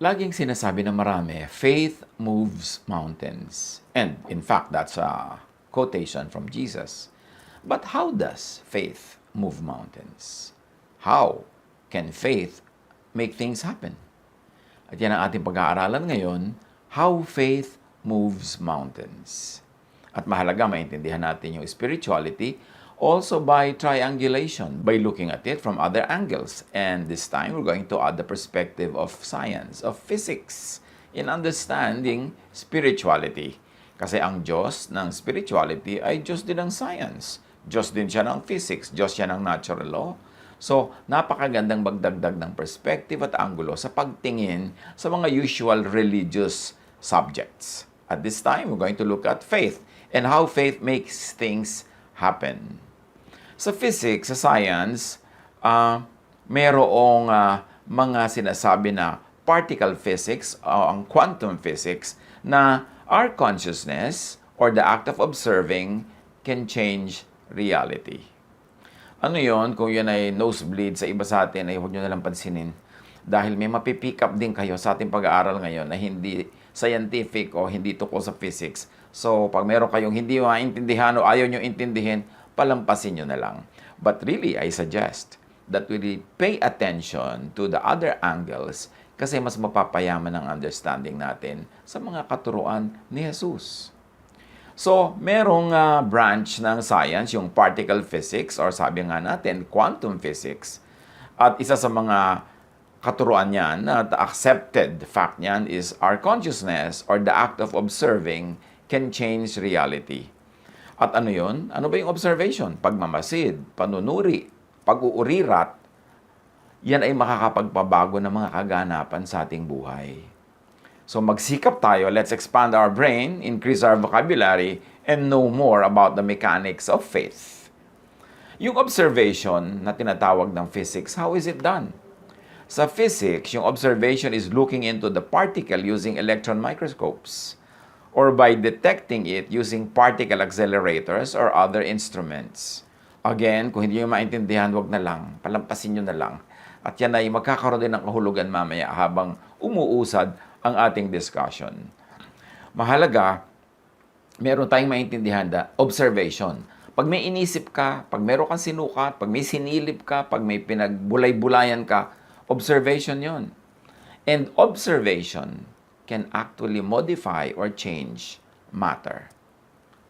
Laging sinasabi ng marami, faith moves mountains. And in fact, that's a quotation from Jesus. But how does faith move mountains? How can faith make things happen? At yan ang ating pag-aaralan ngayon, how faith moves mountains. At mahalaga maintindihan natin yung spirituality also by triangulation, by looking at it from other angles. And this time, we're going to add the perspective of science, of physics, in understanding spirituality. Kasi ang Diyos ng spirituality ay Diyos din ng science. Diyos din siya ng physics, Diyos siya ng natural law. So, napakagandang magdagdag ng perspective at anggulo sa pagtingin sa mga usual religious subjects. At this time, we're going to look at faith and how faith makes things happen. Sa physics, sa science, merong mga sinasabi na particle physics o ang quantum physics na our consciousness or the act of observing can change reality. Ano yon? Kung yun ay nosebleed sa iba sa atin, ay huwag nyo nalang pansinin. Dahil may mapipick up din kayo sa ating pag-aaral ngayon na hindi scientific o hindi tungkol sa physics. So, pag meron kayong hindi maintindihan o ayaw nyo intindihin, palampasin nyo na lang. But really, I suggest that we pay attention to the other angles kasi mas mapapayaman ang understanding natin sa mga katuruan ni Jesus. So, merong branch ng science, yung particle physics, or sabi nga natin, quantum physics. At isa sa mga katuruan niyan, at accepted fact niyan is our consciousness or the act of observing can change reality. At ano yun? Ano ba yung observation? Pagmamasid, panunuri, pag-uurirat, yan ay makakapagpabago ng mga kaganapan sa ating buhay. So magsikap tayo, let's expand our brain, increase our vocabulary, and know more about the mechanics of faith. Yung observation na tinatawag ng physics, how is it done? Sa physics, yung observation is looking into the particle using electron microscopes or by detecting it using particle accelerators or other instruments. Again, kung hindi nyo maintindihan, wag na lang. Palampasin nyo na lang. At yan ay magkakaroon din ng kahulugan mamaya habang umuusad ang ating discussion. Mahalaga, meron tayong maintindihan na observation. Pag may inisip ka, pag meron kang sinukat, pag may sinilip ka, pag may pinagbulay-bulayan ka, observation yon. And observation can actually modify or change matter.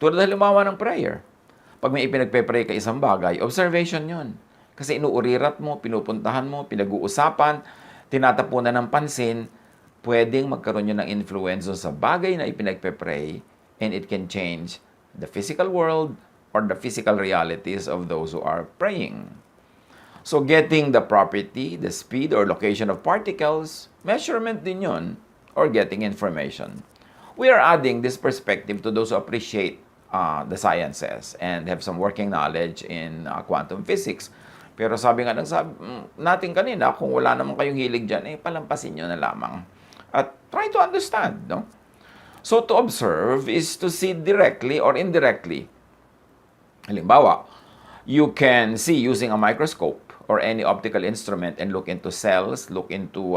Tulad halimbawa ng prayer. Pag may ipinagpe-pray ka isang bagay, observation yon. Kasi inuurirat mo, pinupuntahan mo, pinag-uusapan, tinatapunan ng pansin, pwedeng magkaroon yun ng influence sa bagay na ipinagpe-pray and it can change the physical world or the physical realities of those who are praying. So getting the property, the speed or location of particles, measurement din yun, or getting information. We are adding this perspective to those who appreciate the sciences and have some working knowledge in quantum physics. Pero sabi nga natin kanina, kung wala naman kayong hilig dyan, palampasin nyo na lamang. At try to understand, no? So to observe is to see directly or indirectly. Halimbawa, you can see using a microscope or any optical instrument and look into cells, look into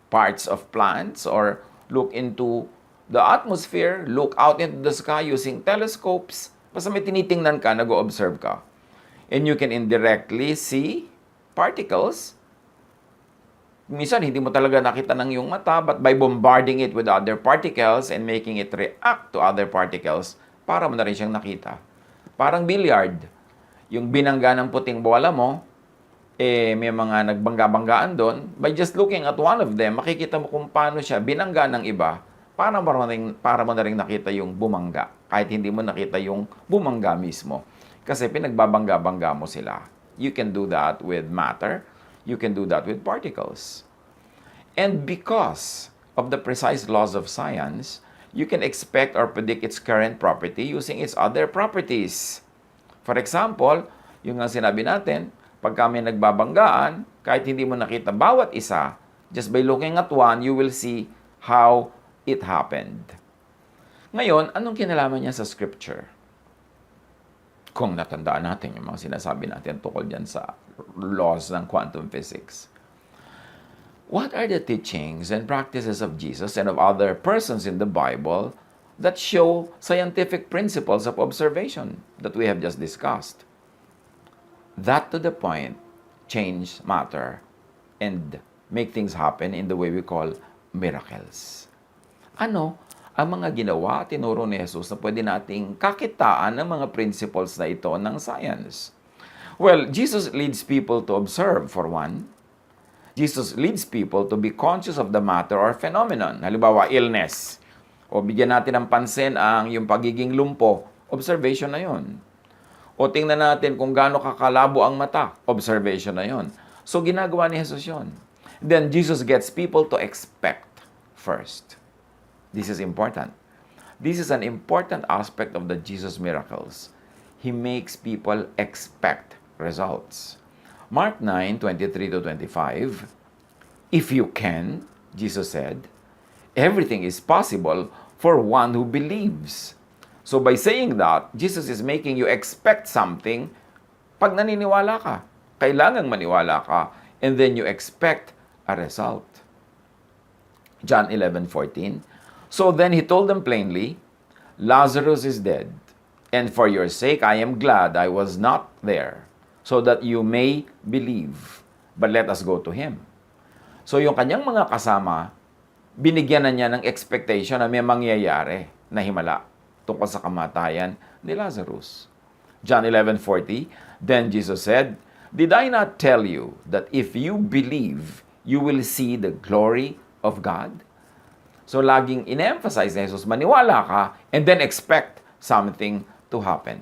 parts of plants, or look into the atmosphere, look out into the sky using telescopes. Basta may tinitingnan ka, nag-o-observe ka. And you can indirectly see particles. Minsan, hindi mo talaga nakita ng iyong mata, but by bombarding it with other particles and making it react to other particles, para mo na rin siyang nakita. Parang billiard. Yung binangga ng puting bola mo, may mga nagbangga-banggaan doon. By just looking at one of them, makikita mo kung paano siya binangga ng iba, para mo na rin nakita yung bumangga. Kahit hindi mo nakita yung bumangga mismo. Kasi pinagbabangga-bangga mo sila. You can do that with matter. You can do that with particles. And because of the precise laws of science, you can expect or predict its current property using its other properties. For example, yung nga sinabi natin, pag kami nagbabanggaan, kahit hindi mo nakita bawat isa, just by looking at one, you will see how it happened. Ngayon, anong kinalaman niya sa scripture? Kung natandaan natin yung mga sinasabi natin tungkol dyan sa laws ng quantum physics. What are the teachings and practices of Jesus and of other persons in the Bible that show scientific principles of observation that we have just discussed? That to the point, change matter and make things happen in the way we call miracles. Ano ang mga ginawa at tinuro ni Jesus na pwede nating kakitaan ng mga principles na ito ng science? Well, Jesus leads people to observe, for one. Jesus leads people to be conscious of the matter or phenomenon. Halimbawa, illness. O bigyan natin ng pansin ang yung pagiging lumpo. Observation na yun. O tingnan natin kung gaano kakalabo ang mata. Observation na yun. So, ginagawa ni Jesus yun. Then, Jesus gets people to expect first. This is important. This is an important aspect of the Jesus miracles. He makes people expect results. Mark 9:23-25, if you can, Jesus said, everything is possible for one who believes. So by saying that, Jesus is making you expect something pag naniniwala ka. Kailangang maniwala ka, and then you expect a result. John 11:14, so then he told them plainly, Lazarus is dead, and for your sake I am glad I was not there, so that you may believe. But let us go to him. So yung kanyang mga kasama, binigyan na niya ng expectation na may mangyayari na himala tungkol sa kamatayan ni Lazarus. John 11:40, then Jesus said, did I not tell you that if you believe, you will see the glory of God? So laging in-emphasize ni Jesus, maniwala ka and then expect something to happen.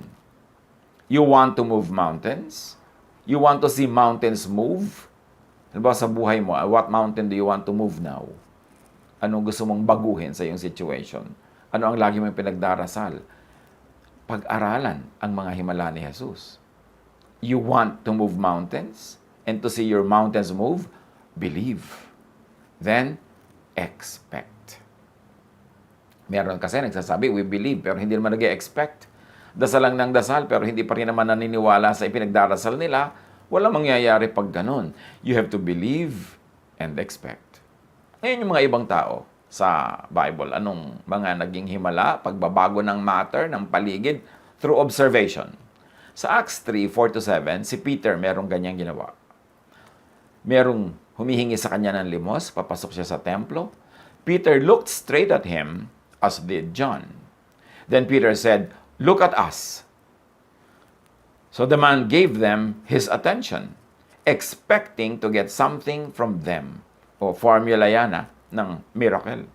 You want to move mountains? You want to see mountains move? Halimbawa sa buhay mo, what mountain do you want to move now? Anong gusto mong baguhin sa iyong situation? Ano ang lagi mong pinagdarasal? Pag-aralan ang mga himala ni Jesus. You want to move mountains? And to see your mountains move? Believe. Then, expect. Meron kasi nagsasabi, we believe, pero hindi naman nag-expect. Dasal lang ng dasal, pero hindi pa rin naman naniniwala sa ipinagdarasal nila. Walang mangyayari pag ganun. You have to believe and expect. Ngayon yung mga ibang tao sa Bible, anong mga naging himala, pagbabago ng matter, ng paligid, through observation. Sa Acts 3:4-7, si Peter merong ganyang ginawa. Merong humihingi sa kanya ng limos, papasok siya sa templo. Peter looked straight at him, as did John. Then Peter said, look at us. So the man gave them his attention, expecting to get something from them. O formula yan ng miracle.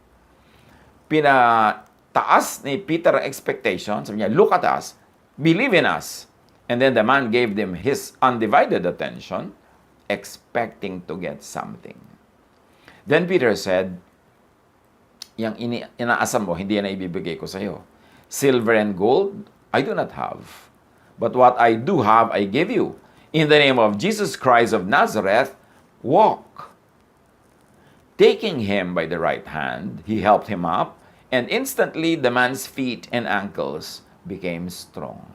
Pinataas ni Peter ang expectation. Sabi niya, look at us, believe in us. And then the man gave them his undivided attention, expecting to get something. Then Peter said, yang inaasam mo, hindi yan na ibibigay ko sa iyo. Silver and gold, I do not have. But what I do have, I give you. In the name of Jesus Christ of Nazareth, walk. Taking him by the right hand, he helped him up, and instantly the man's feet and ankles became strong.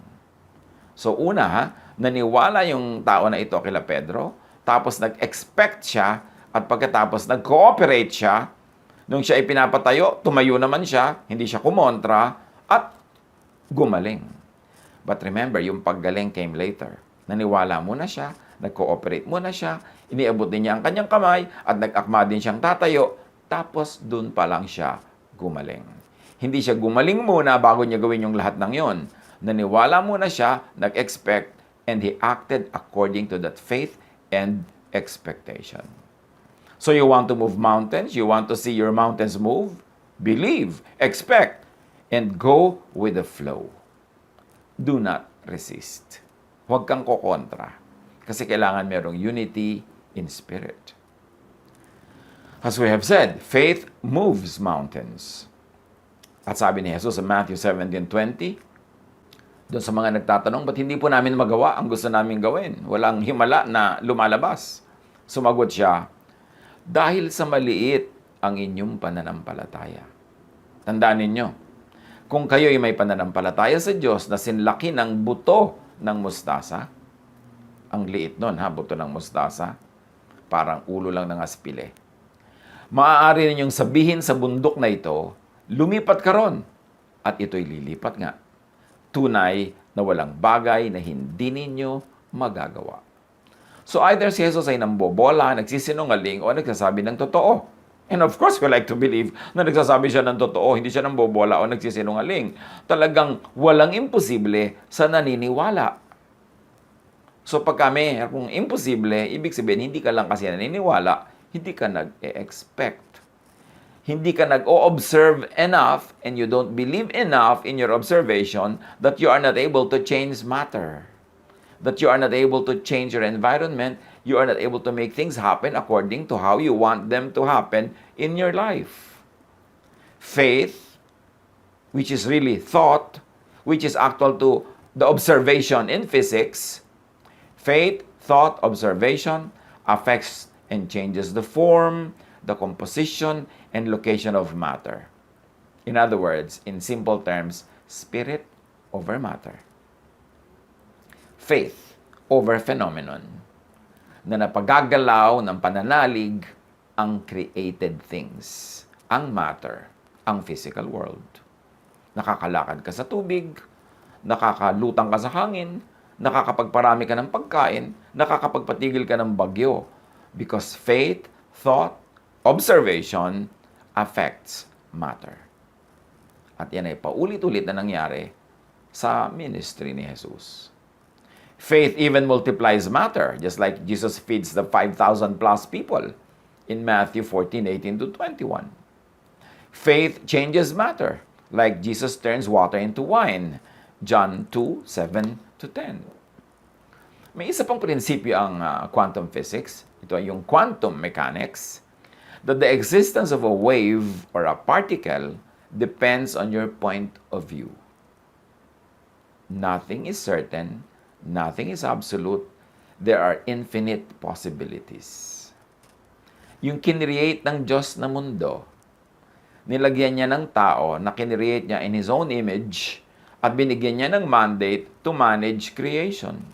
So una, naniwala yung tao na ito kila Pedro, tapos nag-expect siya, at pagkatapos nag-cooperate siya. Nung siya ay pinapatayo, tumayo naman siya, hindi siya kumontra, at gumaling. But remember, yung paggaling came later. Naniwala muna siya, nag-cooperate muna siya, iniabot din niya ang kanyang kamay, at nag-akma din siyang tatayo, tapos dun pa lang siya gumaling. Hindi siya gumaling muna bago niya gawin yung lahat ng yon. Naniwala muna siya, nag-expect, and he acted according to that faith and expectation. So you want to move mountains? You want to see your mountains move? Believe, expect, and go with the flow. Do not resist. Huwag kang kokontra. Kasi kailangan merong unity in spirit. As we have said, faith moves mountains. At sabi ni Jesus sa Matthew 17:20, doon sa mga nagtatanong, ba't hindi po namin magawa ang gusto namin gawin? Walang himala na lumalabas. Sumagot siya, dahil sa maliit ang inyong pananampalataya. Tandaan ninyo, kung kayo ay may pananampalataya sa Diyos na sinlaki ng buto ng mustasa, ang liit nun buto ng mustasa, parang ulo lang ng aspile. Maaari ninyong sabihin sa bundok na ito, lumipat ka ron, at ito'y lilipat nga. Tunay na walang bagay na hindi ninyo magagawa. So either si Jesus ay nambobola, nagsisinungaling, o nagsasabi ng totoo. And of course, we like to believe na nagsasabi siya ng totoo, hindi siya nambobola o nagsisinungaling. Talagang walang imposible sa naniniwala. So pag kung imposible, ibig sabihin, hindi ka lang kasi naniniwala, hindi ka nag-expect. Hindi ka nag-o-observe enough and you don't believe enough in your observation that you are not able to change matter. That you are not able to change your environment. You are not able to make things happen according to how you want them to happen in your life. Faith, which is really thought, which is actual to the observation in physics, faith, thought, observation affects and changes the form, the composition, and location of matter. In other words, in simple terms, spirit over matter. Faith over phenomenon na napagagalaw ng pananalig ang created things, ang matter, ang physical world. Nakakalakad ka sa tubig, nakakalutang ka sa hangin, nakakapagparami ka ng pagkain, nakakapagpatigil ka ng bagyo. Because faith, thought, observation affects matter. At yan ay paulit-ulit na nangyari sa ministry ni Jesus. Faith even multiplies matter, just like Jesus feeds the 5,000 plus people in Matthew 14:18 to 21. Faith changes matter, like Jesus turns water into wine, John 2:7 to 10. May isa pang prinsipyo ang quantum physics. Ito ay yung quantum mechanics, that the existence of a wave or a particle depends on your point of view. Nothing is certain, nothing is absolute, there are infinite possibilities. Yung kinreate ng Diyos na mundo, nilagyan niya ng tao na kinreate niya in His own image at binigyan niya ng mandate to manage creation.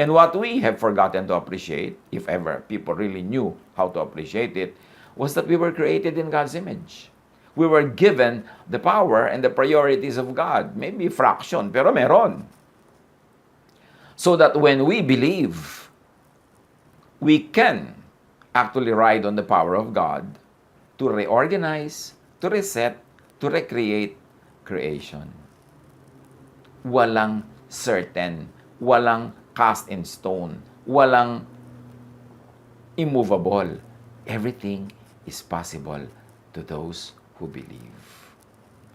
And what we have forgotten to appreciate, if ever people really knew how to appreciate it, was that we were created in God's image. We were given the power and the priorities of God. Maybe fraction, pero meron. So that when we believe, we can actually ride on the power of God to reorganize, to reset, to recreate creation. Walang certain, walang cast in stone, walang immovable. Everything is possible to those who believe.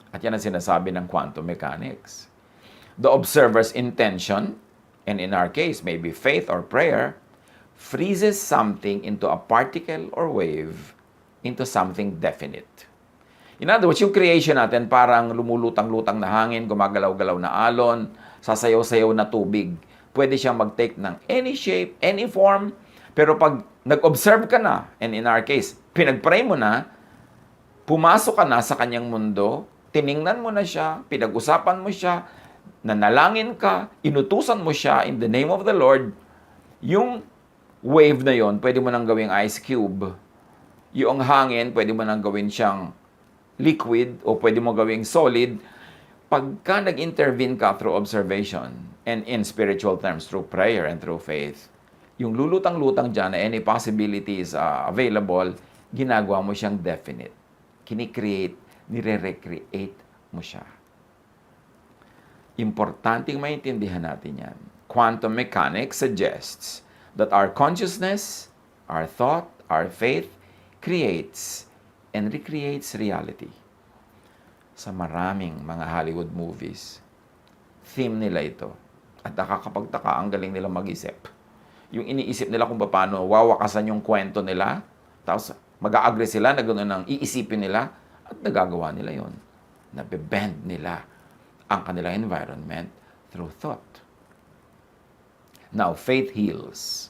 At yan ang sinasabi ng quantum mechanics. The observer's intention, and in our case, maybe faith or prayer, freezes something into a particle or wave into something definite. In other words, yung creation natin parang lumulutang-lutang na hangin, gumagalaw-galaw na alon, sasayaw-sayaw na tubig. Pwede siyang mag-take ng any shape, any form, pero pag nag-observe ka na, and in our case, pinag-pray mo na, pumasok ka na sa kanyang mundo, tiningnan mo na siya, pinag-usapan mo siya, nanalangin ka, inutusan mo siya in the name of the Lord, yung wave na yon, pwede mo nang gawing ice cube. Yung hangin, pwede mo nang gawin siyang liquid o pwede mo gawing solid. Pagka nag-intervene ka through observation and in spiritual terms through prayer and through faith, yung lulutang-lutang dyan na any possibilities available, ginagawa mo siyang definite. Kini-create, nire-recreate mo siya. Importanteng maintindihan natin yan. Quantum mechanics suggests that our consciousness, our thought, our faith creates and recreates reality. Sa maraming mga Hollywood movies, theme nila ito. At nakakapagtaka, ang galing nila mag-isip. Yung iniisip nila kung paano wawakasan yung kwento nila, tapos mag-a-agree sila na gano'n ang iisipin nila, at nagagawa nila yon. Nabe-bend nila ang kanilang environment through thought. Now, faith heals.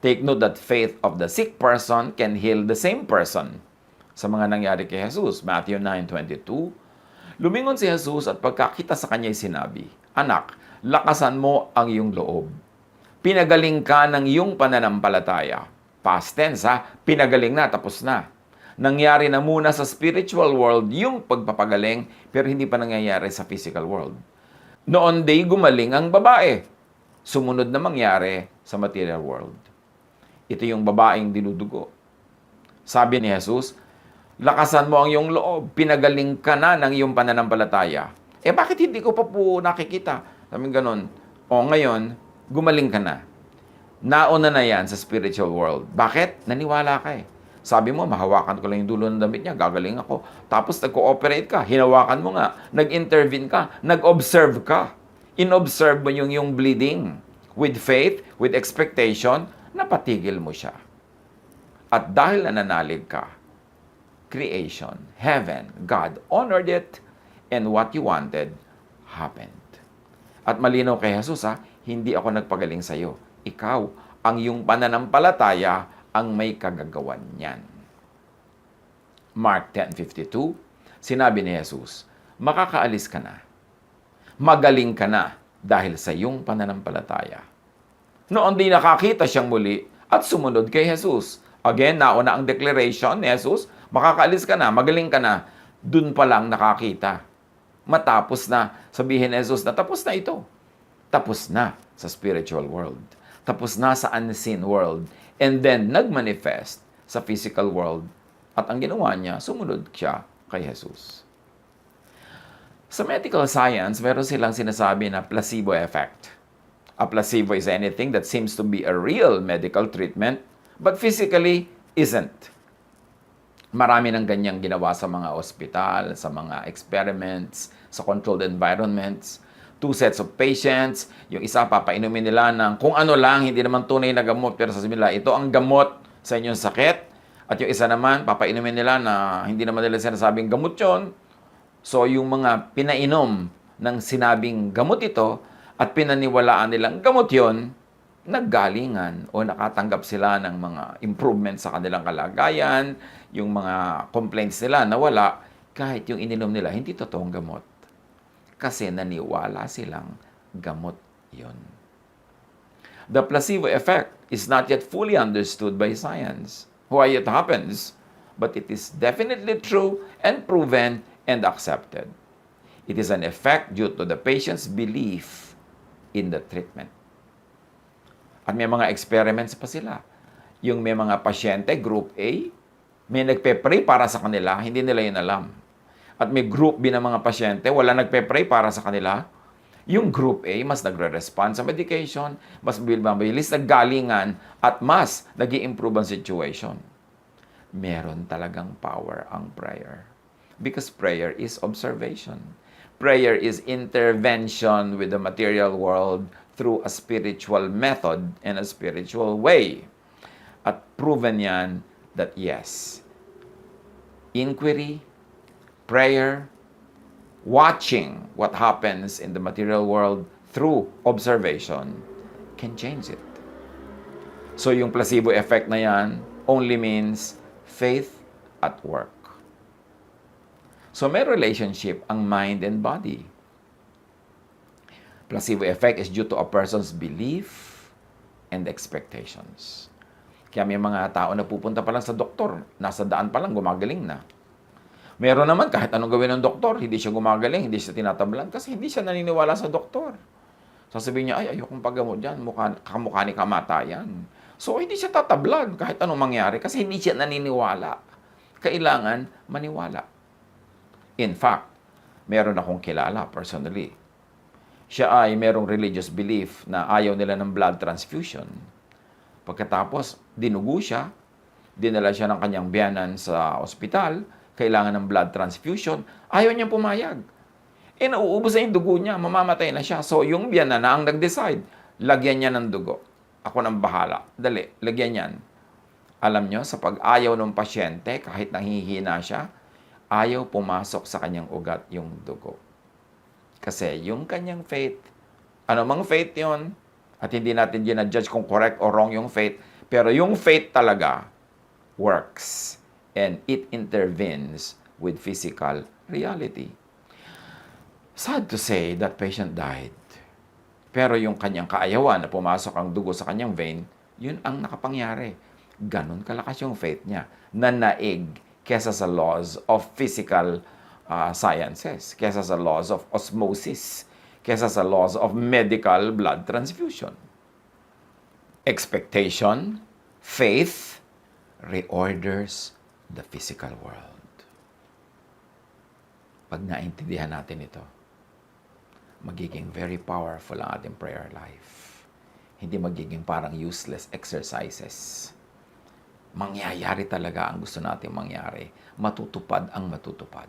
Take note that faith of the sick person can heal the same person. Sa mga nangyari kay Jesus, Matthew 9:22, lumingon si Jesus at pagkakita sa kanya'y sinabi, "Anak, lakasan mo ang iyong loob. Pinagaling ka ng iyong pananampalataya." Past tense ha, pinagaling na, tapos na. Nangyari na muna sa spiritual world yung pagpapagaling, pero hindi pa nangyayari sa physical world. Noon day gumaling ang babae. Sumunod na mangyari sa material world. Ito yung babaeng dinudugo. Sabi ni Jesus, lakasan mo ang iyong loob, pinagaling ka na ng iyong pananampalataya. Bakit hindi ko pa po nakikita? Sabi ganon. Ngayon, gumaling ka na. Nauna na yan sa spiritual world. Bakit? Naniwala ka eh. Sabi mo, mahawakan ko lang yung dulo ng damit niya, gagaling ako. Tapos nag-cooperate ka, hinawakan mo nga, nag-intervene ka, nag-observe ka. In-observe mo yung bleeding. With faith, with expectation, napatigil mo siya. At dahil nananalig ka, creation, heaven, God honored it, and what you wanted happened. At malinaw kay Jesus, hindi ako nagpagaling sa iyo. Ikaw, ang iyong pananampalataya ang may kagagawan niyan. Mark 10:52, sinabi ni Jesus, makakaalis ka na. Magaling ka na dahil sa iyong pananampalataya. Noon din nakakita siyang muli at sumunod kay Jesus. Again, nauna ang declaration ni Jesus, makakaalis ka na, magaling ka na. Dun pa lang nakakita. Matapos na, sabihin ni Jesus na tapos na ito. Tapos na sa spiritual world. Tapos na sa unseen world. And then, nagmanifest sa physical world. At ang ginawa niya, sumunod siya kay Jesus. Sa medical science, meron silang sinasabi na placebo effect. A placebo is anything that seems to be a real medical treatment, but physically isn't. Marami ng ganyang ginawa sa mga ospital, sa mga experiments, sa controlled environments. 2 sets of patients, yung isa papainumin nila ng kung ano lang, hindi naman tunay na gamot, pero sasabihin nila, ito ang gamot sa inyong sakit. At yung isa naman, papainumin nila na hindi naman nila sinasabing gamot yon. So yung mga pinainom ng sinabing gamot ito at pinaniwalaan nilang gamot yon, naggalingan o nakatanggap sila ng mga improvement sa kanilang kalagayan, yung mga complaints nila nawala, kahit yung ininom nila hindi totoong gamot. Kasi naniwala silang gamot yon. The placebo effect is not yet fully understood by science. Why it happens, but it is definitely true and proven and accepted. It is an effect due to the patient's belief in the treatment. At may mga experiments pa sila. Yung may mga pasyente, group A, may nagpe-pray para sa kanila, hindi nila yun alam. At may group B ng mga pasyente, wala nagpe-pray para sa kanila. Yung group A, mas nagre-respond sa medication, mas mabilis naggalingan, at mas nag-i-improve ang situation. Meron talagang power ang prayer. Because prayer is observation. Prayer is intervention with the material world through a spiritual method and a spiritual way. At proven yan that yes, inquiry, prayer, watching what happens in the material world through observation can change it. So yung placebo effect na yan only means faith at work. So may relationship ang mind and body. Placebo effect is due to a person's belief and expectations. Kaya may mga tao na pupunta pa lang sa doktor, nasa daan pa lang, gumagaling na. Meron naman, kahit anong gawin ng doktor, hindi siya gumagaling, hindi siya tinatablan, kasi hindi siya naniniwala sa doktor. Sasabihin niya, ay, ayokong paggamot dyan, kamukha ni kamatayan. So, hindi siya tatablan kahit anong mangyari, kasi hindi siya naniniwala. Kailangan maniwala. In fact, meron akong kilala personally. Siya ay merong religious belief na ayaw nila ng blood transfusion. Pagkatapos, dinugo siya, dinala siya ng kanyang biyanan sa ospital, kailangan ng blood transfusion, ayaw niyang pumayag. Nauubos na yung dugo niya, mamamatay na siya. So, yung biyanan na ang nag-decide, lagyan niya ng dugo. Ako nang bahala. Dali, lagyan niyan. Alam niyo, sa pag-ayaw ng pasyente, kahit nahihina siya, ayaw pumasok sa kanyang ugat yung dugo. Kasi yung kanyang faith, anumang faith yon, at hindi natin ginadjudge kung correct or wrong yung faith, pero yung faith talaga works. And it intervenes with physical reality. Sad to say that patient died. Pero yung kanyang kaayawan na pumasok ang dugo sa kanyang vein, yun ang nakapangyari. Ganon kalakas yung faith niya na naig kesa sa laws of physical sciences, kesa sa laws of osmosis, kesa sa laws of medical blood transfusion. Expectation, faith, reorders the physical world. Pag naintindihan natin ito, magiging very powerful ang ating prayer life. Hindi magiging parang useless exercises. Mangyayari talaga ang gusto natin mangyari. Matutupad ang matutupad.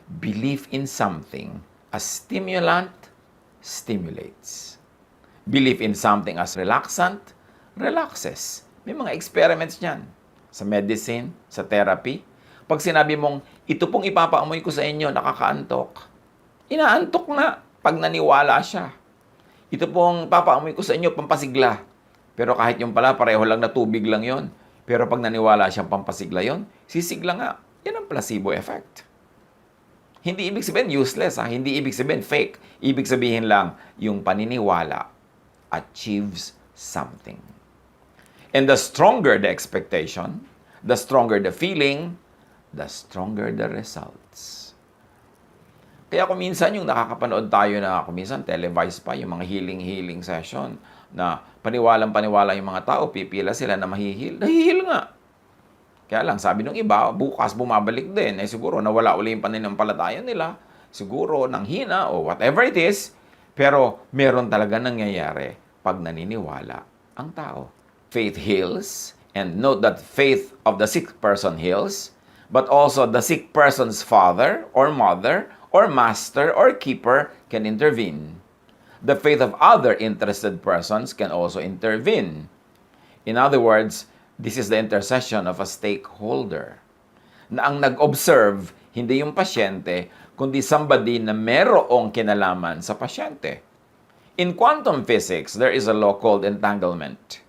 Belief in something as stimulant stimulates. Belief in something as relaxant relaxes. May mga experiments niyan sa medicine, sa therapy. Pag sinabi mong, ito pong ipapaamoy ko sa inyo, nakakaantok. Inaantok na pag naniwala siya. Ito pong papaamoy ko sa inyo, pampasigla. Pero kahit yung pala, pareho lang na tubig lang yon. Pero pag naniwala siyang pampasigla yon, sisigla nga. Yan ang placebo effect. Hindi ibig sabihin useless, ha? Hindi ibig sabihin fake. Ibig sabihin lang, yung paniniwala achieves something. And the stronger the expectation, the stronger the feeling, the stronger the results. Kaya kung minsan yung nakakapanood tayo na kung minsan televised pa yung mga healing session na paniwalang-paniwala yung mga tao, pipila sila na mahihil. Nahihil nga. Kaya lang, sabi nung iba, bukas bumabalik din. Eh siguro nawala uli yung pananampalataya nila. Siguro nanghina o whatever it is. Pero meron talaga nangyayari pag naniniwala ang tao. Faith heals. And note that faith of the sick person heals. But also the sick person's father or mother or master or keeper can intervene. The faith of other interested persons can also intervene. In other words, this is the intercession of a stakeholder. Na ang nag-observe, hindi yung pasyente, kundi somebody na merong kinalaman sa pasyente. In quantum physics, there is a law called entanglement.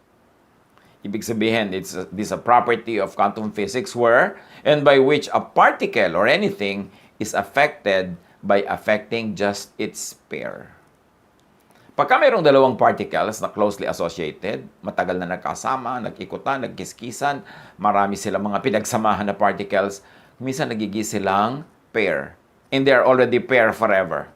Ibig sabihin, this is a property of quantum physics where and by which a particle or anything is affected by affecting just its pair. Pagka mayroong dalawang particles na closely associated, matagal na nagkasama, nagkikutan, nagkiskisan, marami silang mga pinagsamahan na particles, minsan nagiging silang pair. And they are already pair forever.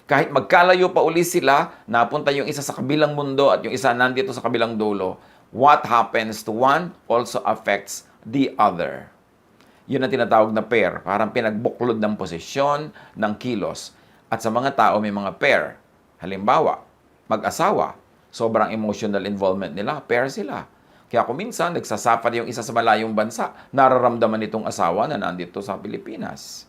Kahit magkalayo pa uli sila, napunta yung isa sa kabilang mundo at yung isa nandito sa kabilang dulo, what happens to one also affects the other. Yun ang tinatawag na pair. Parang pinagbuklod ng posisyon, ng kilos. At sa mga tao may mga pair. Halimbawa, mag-asawa, sobrang emotional involvement nila, pair sila. Kaya kung minsan, nagsasuffer yung isa sa malayong bansa, nararamdaman itong asawa na nandito sa Pilipinas.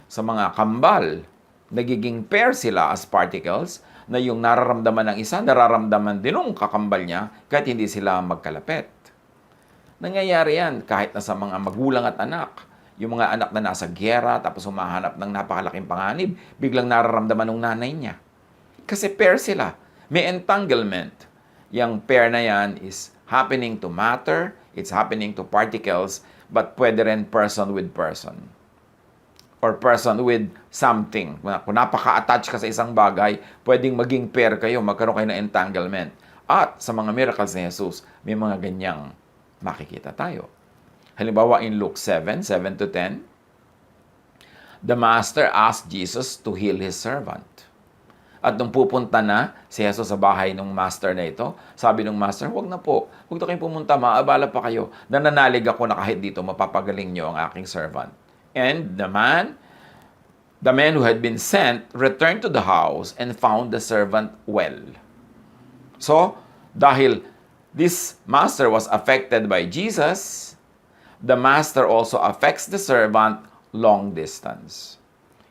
Sa mga kambal, nagiging pair sila as particles, na yung nararamdaman ng isa, nararamdaman din ng kakambal niya kahit hindi sila magkalapit. Nangyayari yan kahit na sa mga magulang at anak. Yung mga anak na nasa gyera tapos humahanap ng napakalaking panganib, biglang nararamdaman ng nanay niya. Kasi pair sila. May entanglement. Yung pair na yan is happening to matter, it's happening to particles, but pwede rin person with person. Or person with something. Kung napaka-attach ka sa isang bagay, pwedeng maging pair kayo, magkaroon kayo ng entanglement. At sa mga miracles ni Jesus, may mga ganyang makikita tayo. Halimbawa in Luke 7:7-10, the master asked Jesus to heal his servant. At nung pupunta na si Jesus sa bahay ng master na ito, sabi ng master, huwag na po, huwag na kayong pumunta, maabala pa kayo. Nananalig ako na kahit dito, mapapagaling niyo ang aking servant. And the man who had been sent returned to the house and found the servant well. So, dahil this master was affected by Jesus, the master also affects the servant long distance.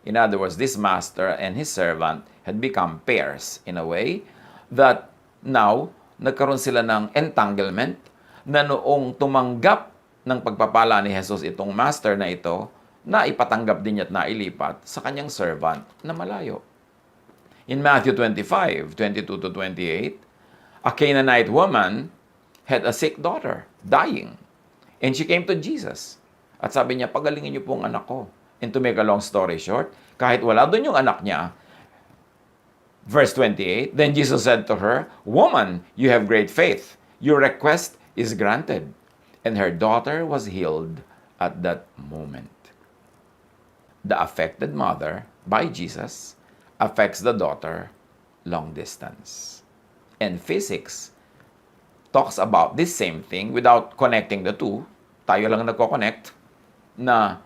In other words, this master and his servant had become pairs in a way that now, nagkaroon sila ng entanglement na noong tumanggap ng pagpapala ni Jesus itong master na ito, na ipatanggap din niya at nailipat sa kanyang servant na malayo. In Matthew 25:22-28, a Canaanite woman had a sick daughter, dying. And she came to Jesus. At sabi niya, pagalingin niyo po ang anak ko. And to make a long story short, kahit wala doon yung anak niya, verse 28, then Jesus said to her, "Woman, you have great faith. Your request is granted." and her daughter was healed at that moment. The affected mother, by Jesus, affects the daughter long distance. And physics talks about this same thing without connecting the two. Tayo lang nagko-connect na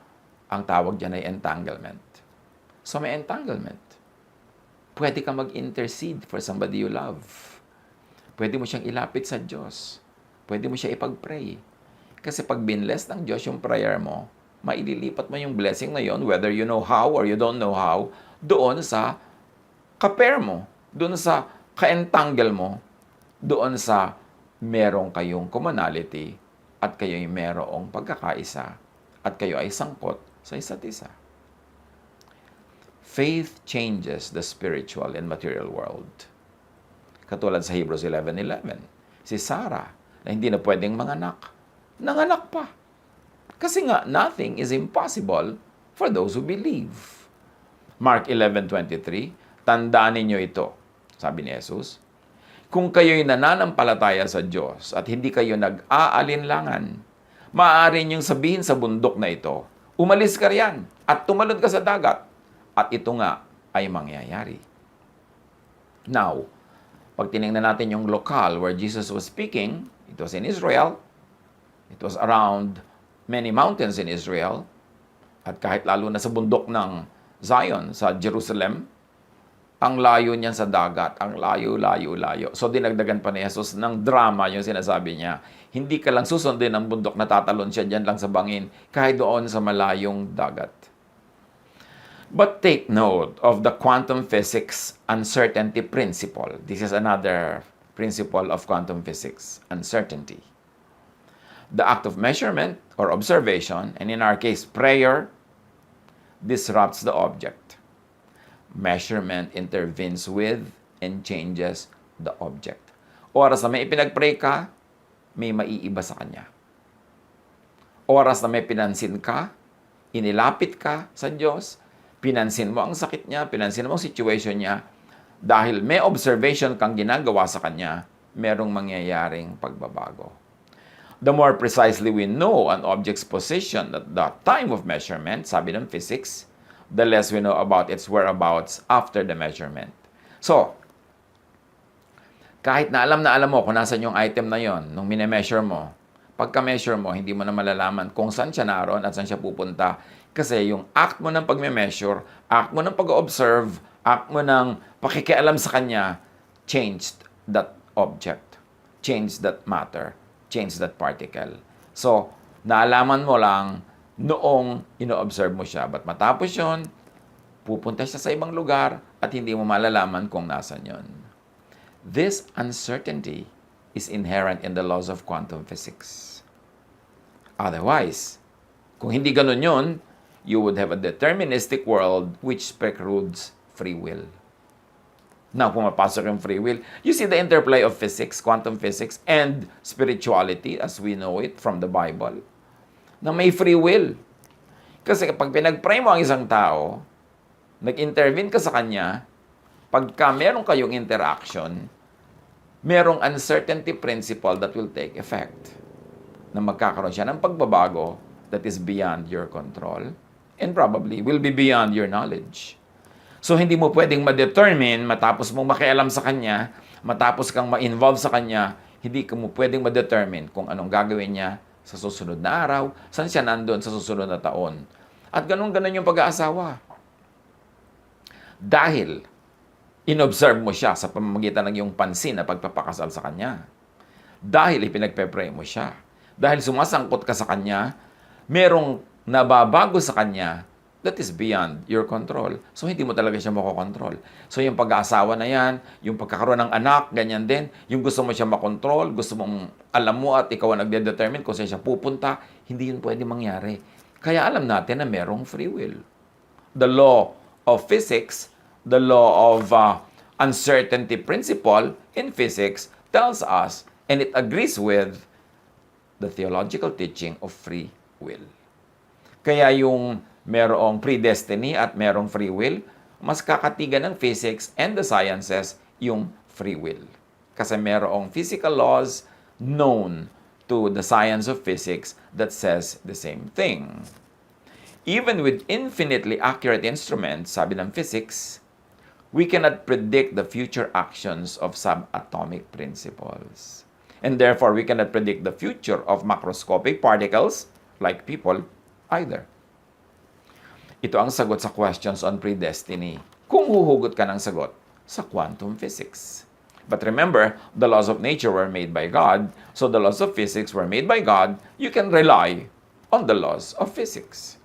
ang tawag dyan ay entanglement. So may entanglement. Pwede ka mag-intercede for somebody you love. Pwede mo siyang ilapit sa Diyos. Pwede mo siya ipag-pray. Kasi pag binless ng Diyos yung prayer mo, maililipat mo yung blessing na yon, whether you know how or you don't know how, doon sa ka-pair mo, doon sa ka-entangle mo, doon sa merong kayong commonality at kayo'y merong pagkakaisa at kayo ay sangkot sa isa't isa. Faith changes the spiritual and material world. Katulad sa Hebrews 11:11, si Sarah na hindi na pwedeng manganak, nanganak pa. Kasi nga, nothing is impossible for those who believe. Mark 11:23, tandaan ninyo ito, sabi ni Jesus, kung kayo'y nananampalataya sa Diyos at hindi kayo nag-aalinlangan, maaari niyong sabihin sa bundok na ito, umalis ka riyan at tumalon ka sa dagat, at ito nga ay mangyayari. Now, pag tinignan natin yung lokal where Jesus was speaking, it was in Israel, it was around many mountains in Israel, at kahit lalo na sa bundok ng Zion, sa Jerusalem, ang layo niyan sa dagat, ang layo. So dinagdagan pa ni Jesus ng drama yung sinasabi niya. Hindi ka lang susundin ang bundok na tatalon siya dyan lang sa bangin, kahit doon sa malayong dagat. But take note of the quantum physics uncertainty principle. This is another principle of quantum physics, uncertainty. The act of measurement or observation, and in our case, prayer, disrupts the object. Measurement intervenes with and changes the object. Oras na may ipinag-pray ka, may maiiba sa kanya. Oras na may pinansin ka, inilapit ka sa Diyos, pinansin mo ang sakit niya, pinansin mo ang situation niya, dahil may observation kang ginagawa sa kanya, merong mangyayaring pagbabago. The more precisely we know an object's position at the time of measurement, sabi ng physics, the less we know about its whereabouts after the measurement. So, kahit na alam mo kung nasan yung item na yon nung mine-measure mo, pagka-measure mo, hindi mo na malalaman kung saan siya naroon at saan siya pupunta. Kasi yung act mo ng pag-measure, act mo ng pag-observe, act mo ng pakikialam sa kanya, changed that object, changed that matter, changed that particle. So, naalaman mo lang noong ino-observe mo siya. But matapos yon, pupunta siya sa ibang lugar at hindi mo malalaman kung nasan yon. This uncertainty is inherent in the laws of quantum physics. Otherwise, kung hindi ganun yun, you would have a deterministic world which precludes free will. Now, kung mapasok yung free will, you see the interplay of physics, quantum physics, and spirituality as we know it from the Bible, na may free will. Kasi kapag pinag-pray mo ang isang tao, nag-intervene ka sa kanya, pagka meron kayong interaction, merong uncertainty principle that will take effect. Na magkakaroon siya ng pagbabago that is beyond your control and probably will be beyond your knowledge. So, hindi mo pwedeng ma-determine matapos mong makialam sa kanya, matapos kang ma-involve sa kanya, hindi mo pwedeng ma-determine kung anong gagawin niya sa susunod na araw, saan siya nandun sa susunod na taon. At ganun-ganun yung pag-aasawa. Dahil inobserve mo siya sa pamamagitan ng iyong pansin na pagpapakasal sa kanya. Dahil ipinagpe-pray mo siya. Dahil sumasangkot ka sa kanya, merong nababago sa kanya that is beyond your control. So, hindi mo talaga siya makokontrol. So, yung pag-aasawa na yan, yung pagkakaroon ng anak, ganyan din. Yung gusto mo siya makontrol, gusto mong alam mo at ikaw ang nagde-determine kung saan siya pupunta, hindi yun pwede mangyari. Kaya alam natin na merong free will. The law of physics, the law of uncertainty principle in physics tells us, and it agrees with, the theological teaching of free will. Kaya yung merong predestiny at merong free will, mas kakatigan ng physics and the sciences yung free will. Kasi merong physical laws known to the science of physics that says the same thing. Even with infinitely accurate instruments, sabi ng physics, we cannot predict the future actions of subatomic principles. And therefore, we cannot predict the future of macroscopic particles, like people, either. Ito ang sagot sa questions on predestiny. Kung huhugot ka ng sagot sa quantum physics. But remember, the laws of nature were made by God, so the laws of physics were made by God. You can rely on the laws of physics.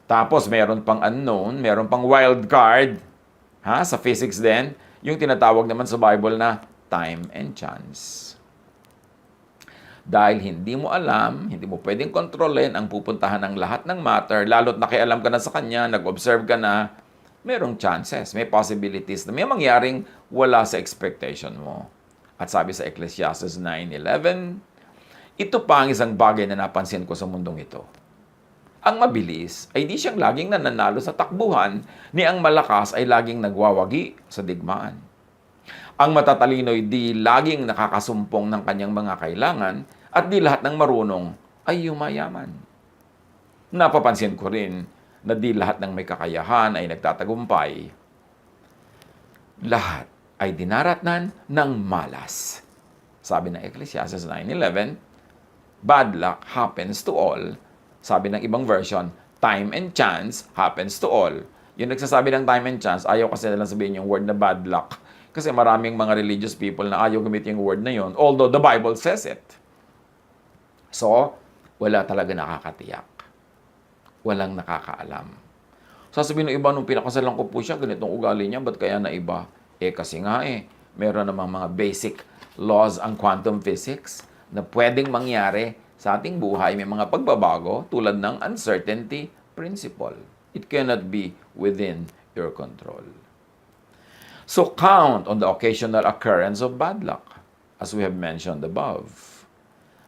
Tapos, meron pang unknown, meron pang wild card, sa physics din, yung tinatawag naman sa Bible na time and chance. Dahil hindi mo alam, hindi mo pwedeng kontrolin ang pupuntahan ng lahat ng matter, lalo't nakialam ka na sa kanya, nag-observe ka na, merong chances, may possibilities na may mangyaring wala sa expectation mo. At sabi sa Ecclesiastes 9:11, ito pa ang isang bagay na napansin ko sa mundong ito. Ang mabilis ay di siyang laging nananalo sa takbuhan, ni ang malakas ay laging nagwawagi sa digmaan. Ang matatalino ay di laging nakakasumpong ng kanyang mga kailangan, at di lahat ng marunong ay yumayaman. Napapansin ko rin na di lahat ng may kakayahan ay nagtatagumpay. Lahat ay dinaratnan ng malas. Sabi ng Ecclesiastes 9:11, bad luck happens to all. Sabi ng ibang version, time and chance happens to all. Yung nagsasabi ng time and chance, ayaw kasi nilang sabihin yung word na bad luck. Kasi maraming mga religious people na ayaw gamitin yung word na yon, although the Bible says it. So, wala talaga nakakatiyak. Walang nakakaalam. Sasabihin ng iba, nung pinakasalan ko po siya, ganitong ugali niya, ba't kaya na iba? Kasi nga meron namang mga basic laws ang quantum physics na pwedeng mangyari sa ating buhay. May mga pagbabago tulad ng uncertainty principle. It cannot be within your control. So count on the occasional occurrence of bad luck, as we have mentioned above.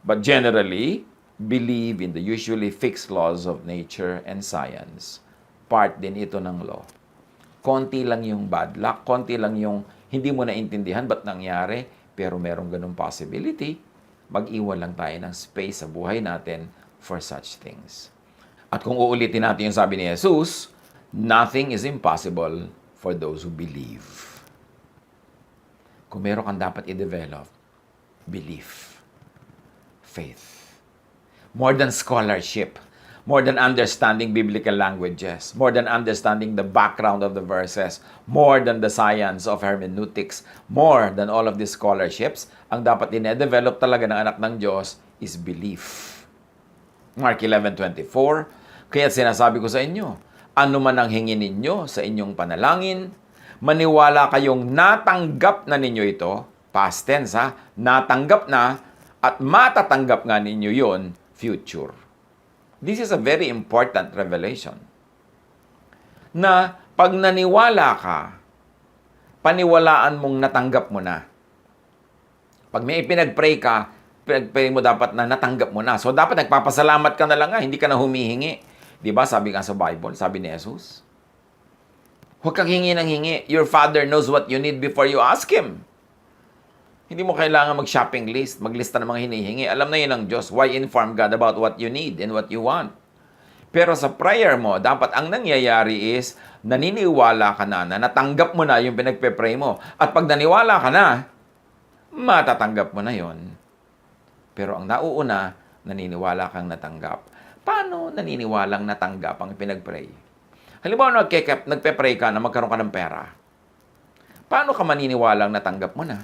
But generally, believe in the usually fixed laws of nature and science. Part din ito ng law. Konti lang yung bad luck, konti lang yung hindi mo naintindihan ba't nangyari, pero merong ganung possibility. Mag-iwan lang tayo ng space sa buhay natin for such things. At kung uulitin natin yung sabi ni Jesus, nothing is impossible for those who believe. Kung meron kang dapat i-develop, belief, faith. More than scholarship, more than understanding biblical languages, more than understanding the background of the verses, more than the science of hermeneutics, more than all of these scholarships, ang dapat ine-develop talaga ng anak ng Diyos is belief. Mark 11:24, kaya sinasabi ko sa inyo, ano man ang hingin ninyo sa inyong panalangin, maniwala kayong natanggap na ninyo ito, past tense natanggap na, at matatanggap nga ninyo yon, future. This is a very important revelation. Na pag naniwala ka, paniwalaan mong natanggap mo na. Pag may pinag-pray ka, pinag-pray mo dapat na natanggap mo na. So dapat nagpapasalamat ka na lang hindi ka na humihingi. Di ba? Sabi nga sa Bible, sabi ni Jesus. Huwag kang hingi ng hingi. Your Father knows what you need before you ask Him. Hindi mo kailangan mag-shopping list, maglista ng mga hinihingi. Alam na yun ng Diyos. Why inform God about what you need and what you want? Pero sa prayer mo, dapat ang nangyayari is, naniniwala ka na natanggap mo na yung pinagpe-pray mo. At pag naniwala ka na, matatanggap mo na yon. Pero ang nauuna, naniniwala kang natanggap. Paano naniniwalang natanggap ang pinag-pray? Halimbawa, nagpe-pray ka na magkaroon ka ng pera. Paano ka maniniwalang natanggap mo na?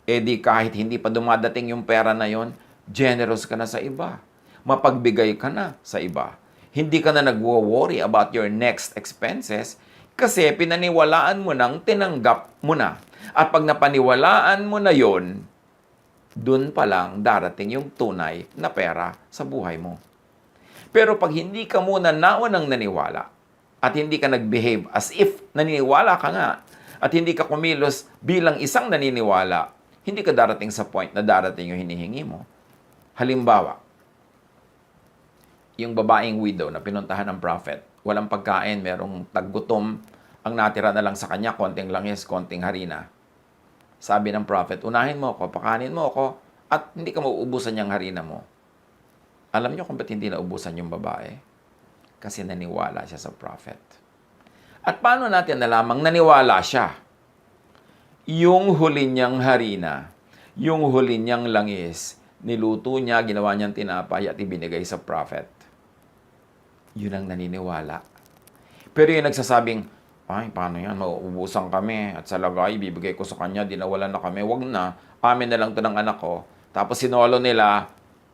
Di kahit hindi pa dumadating yung pera na yon, generous ka na sa iba. Mapagbigay ka na sa iba. Hindi ka na nagwo-worry about your next expenses kasi pinaniwalaan mo nang tinanggap mo na. At pag napaniwalaan mo na yon, dun pa lang darating yung tunay na pera sa buhay mo. Pero pag hindi ka muna naunang naniwala at hindi ka nag-behave as if naniniwala ka nga at hindi ka kumilos bilang isang naniniwala, hindi ka darating sa point na darating yung hinihingi mo. Halimbawa, yung babaeng widow na pinuntahan ng prophet, walang pagkain, merong taggutom, ang natira na lang sa kanya, konting langis, konting harina. Sabi ng prophet, unahin mo ako, pakanin mo ako, at hindi ka mauubusan yung harina mo. Alam niyo kung ba't hindi naubusan yung babae? Kasi naniwala siya sa prophet. At paano natin nalamang naniwala siya? Yung huli niyang harina, yung huli niyang langis, niluto niya, ginawa niyang tinapay at ibinigay sa prophet. Yun ang naniniwala. Pero yung nagsasabing, ay, paano yan? Mauubusan kami at sa lagay, bibigay ko sa kanya, dinawalan na kami. Wag na, amin na lang to ng anak ko. Tapos sinolo nila,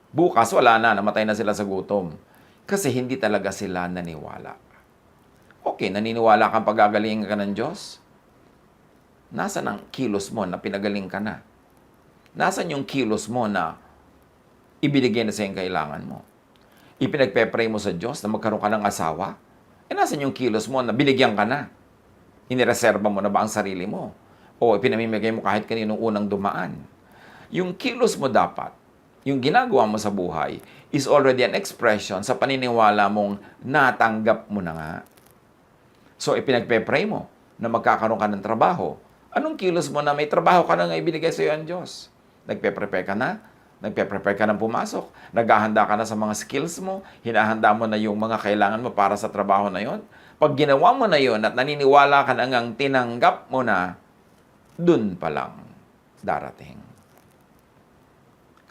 bukas wala na, namatay na sila sa gutom. Kasi hindi talaga sila naniwala. Okay, naniniwala kang pagagaling ka ng Diyos? Nasaan ang kilos mo na pinagaling ka na? Nasaan yung kilos mo na ibinigay na sa yung kailangan mo? Ipinagpe-pray mo sa Diyos na magkaroon ka ng asawa? Nasaan yung kilos mo na binigyan ka na? Inireserba mo na ba ang sarili mo? O ipinamimigay mo kahit kaninong unang dumaan? Yung kilos mo dapat, yung ginagawa mo sa buhay, is already an expression sa paniniwala mong natanggap mo na nga. So, ipinagpe-pray mo na magkakaroon ka ng trabaho. Anong kilos mo na may trabaho ka na nga ibinigay sa iyo ang Diyos? Nagpe-prepare ka na? Nagpe-prepare ka ng pumasok? Naghahanda ka na sa mga skills mo? Hinahanda mo na yung mga kailangan mo para sa trabaho na yon? Pag ginawa mo na yon at naniniwala ka na ngang tinanggap mo na, dun pa lang darating.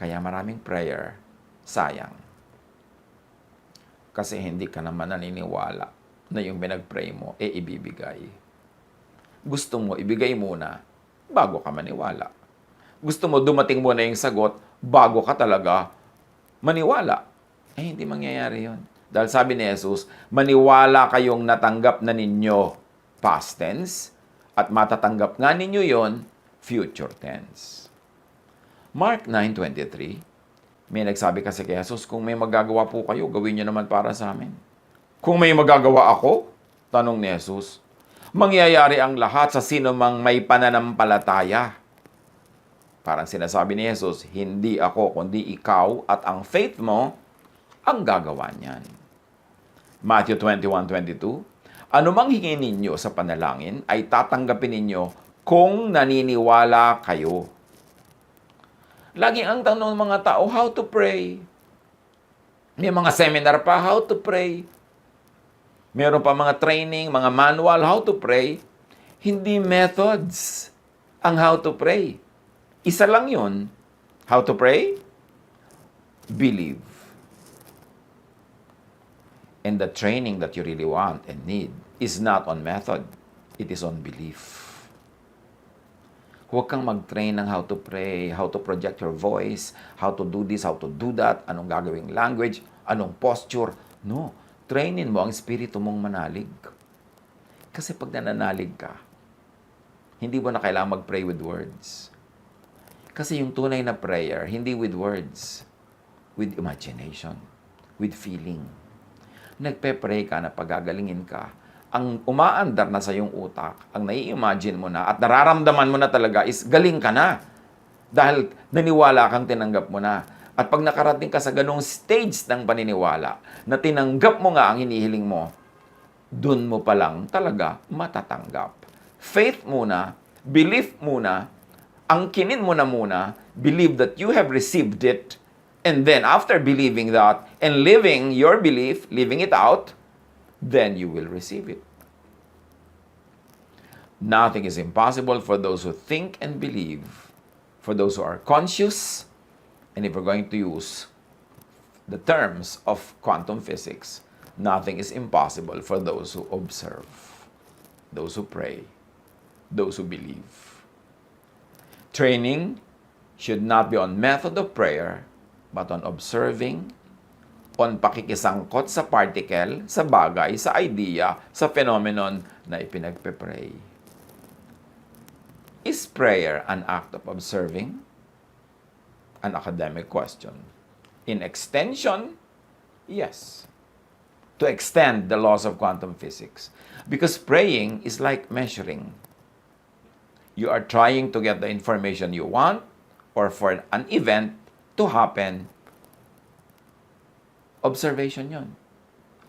Kaya maraming prayer, sayang. Kasi hindi ka naman naniniwala na yung pinag-pray mo, ibibigay. Gusto mo, ibigay muna bago ka maniwala. Gusto mo, dumating muna yung sagot bago ka talaga maniwala. Hindi mangyayari yon. Dahil sabi ni Jesus, maniwala kayong natanggap na ninyo past tense at matatanggap nga ninyo yon future tense. Mark 9:23, may nagsabi kasi kay Jesus, kung may magagawa po kayo, gawin nyo naman para sa amin. Kung may magagawa ako, tanong ni Jesus, mangyayari ang lahat sa sino mang may pananampalataya. Parang sinasabi ni Jesus, hindi ako, kundi ikaw at ang faith mo ang gagawa niyan. Matthew 21:22, anumang hingin ninyo sa panalangin ay tatanggapin ninyo kung naniniwala kayo. Laging ang tanong ng mga tao, how to pray? May mga seminar pa, how to pray? Meron pa mga training, mga manual, how to pray. Hindi methods ang how to pray. Isa lang yun. How to pray? Believe. And the training that you really want and need is not on method. It is on belief. Huwag kang mag-train ng how to pray, how to project your voice, how to do this, how to do that, anong gagawing language, anong posture. No. Trainin mo ang espiritu mong manalig. Kasi pag nananalig ka, hindi mo na kailangan mag-pray with words. Kasi yung tunay na prayer, hindi with words, with imagination, with feeling. Nagpe-pray ka na pagagalingin ka, ang umaandar na sa iyong utak, ang nai-imagine mo na at nararamdaman mo na talaga is galing ka na. Dahil naniwala kang tinanggap mo na. At pag nakarating ka sa ganong stage ng paniniwala, na tinanggap mo nga ang hinihiling mo, dun mo pa lang talaga matatanggap. Faith muna, belief muna, angkinin mo na muna, believe that you have received it, and then after believing that, and living your belief, living it out, then you will receive it. Nothing is impossible for those who think and believe, for those who are conscious. And if we're going to use the terms of quantum physics, nothing is impossible for those who observe, those who pray, those who believe. Training should not be on method of prayer, but on observing, on pakikisangkot sa particle, sa bagay, sa idea, sa phenomenon na ipinagpe-pray. Is prayer an act of observing? An academic question. In extension, yes. To extend the laws of quantum physics. Because praying is like measuring. You are trying to get the information you want or for an event to happen. Observation yon.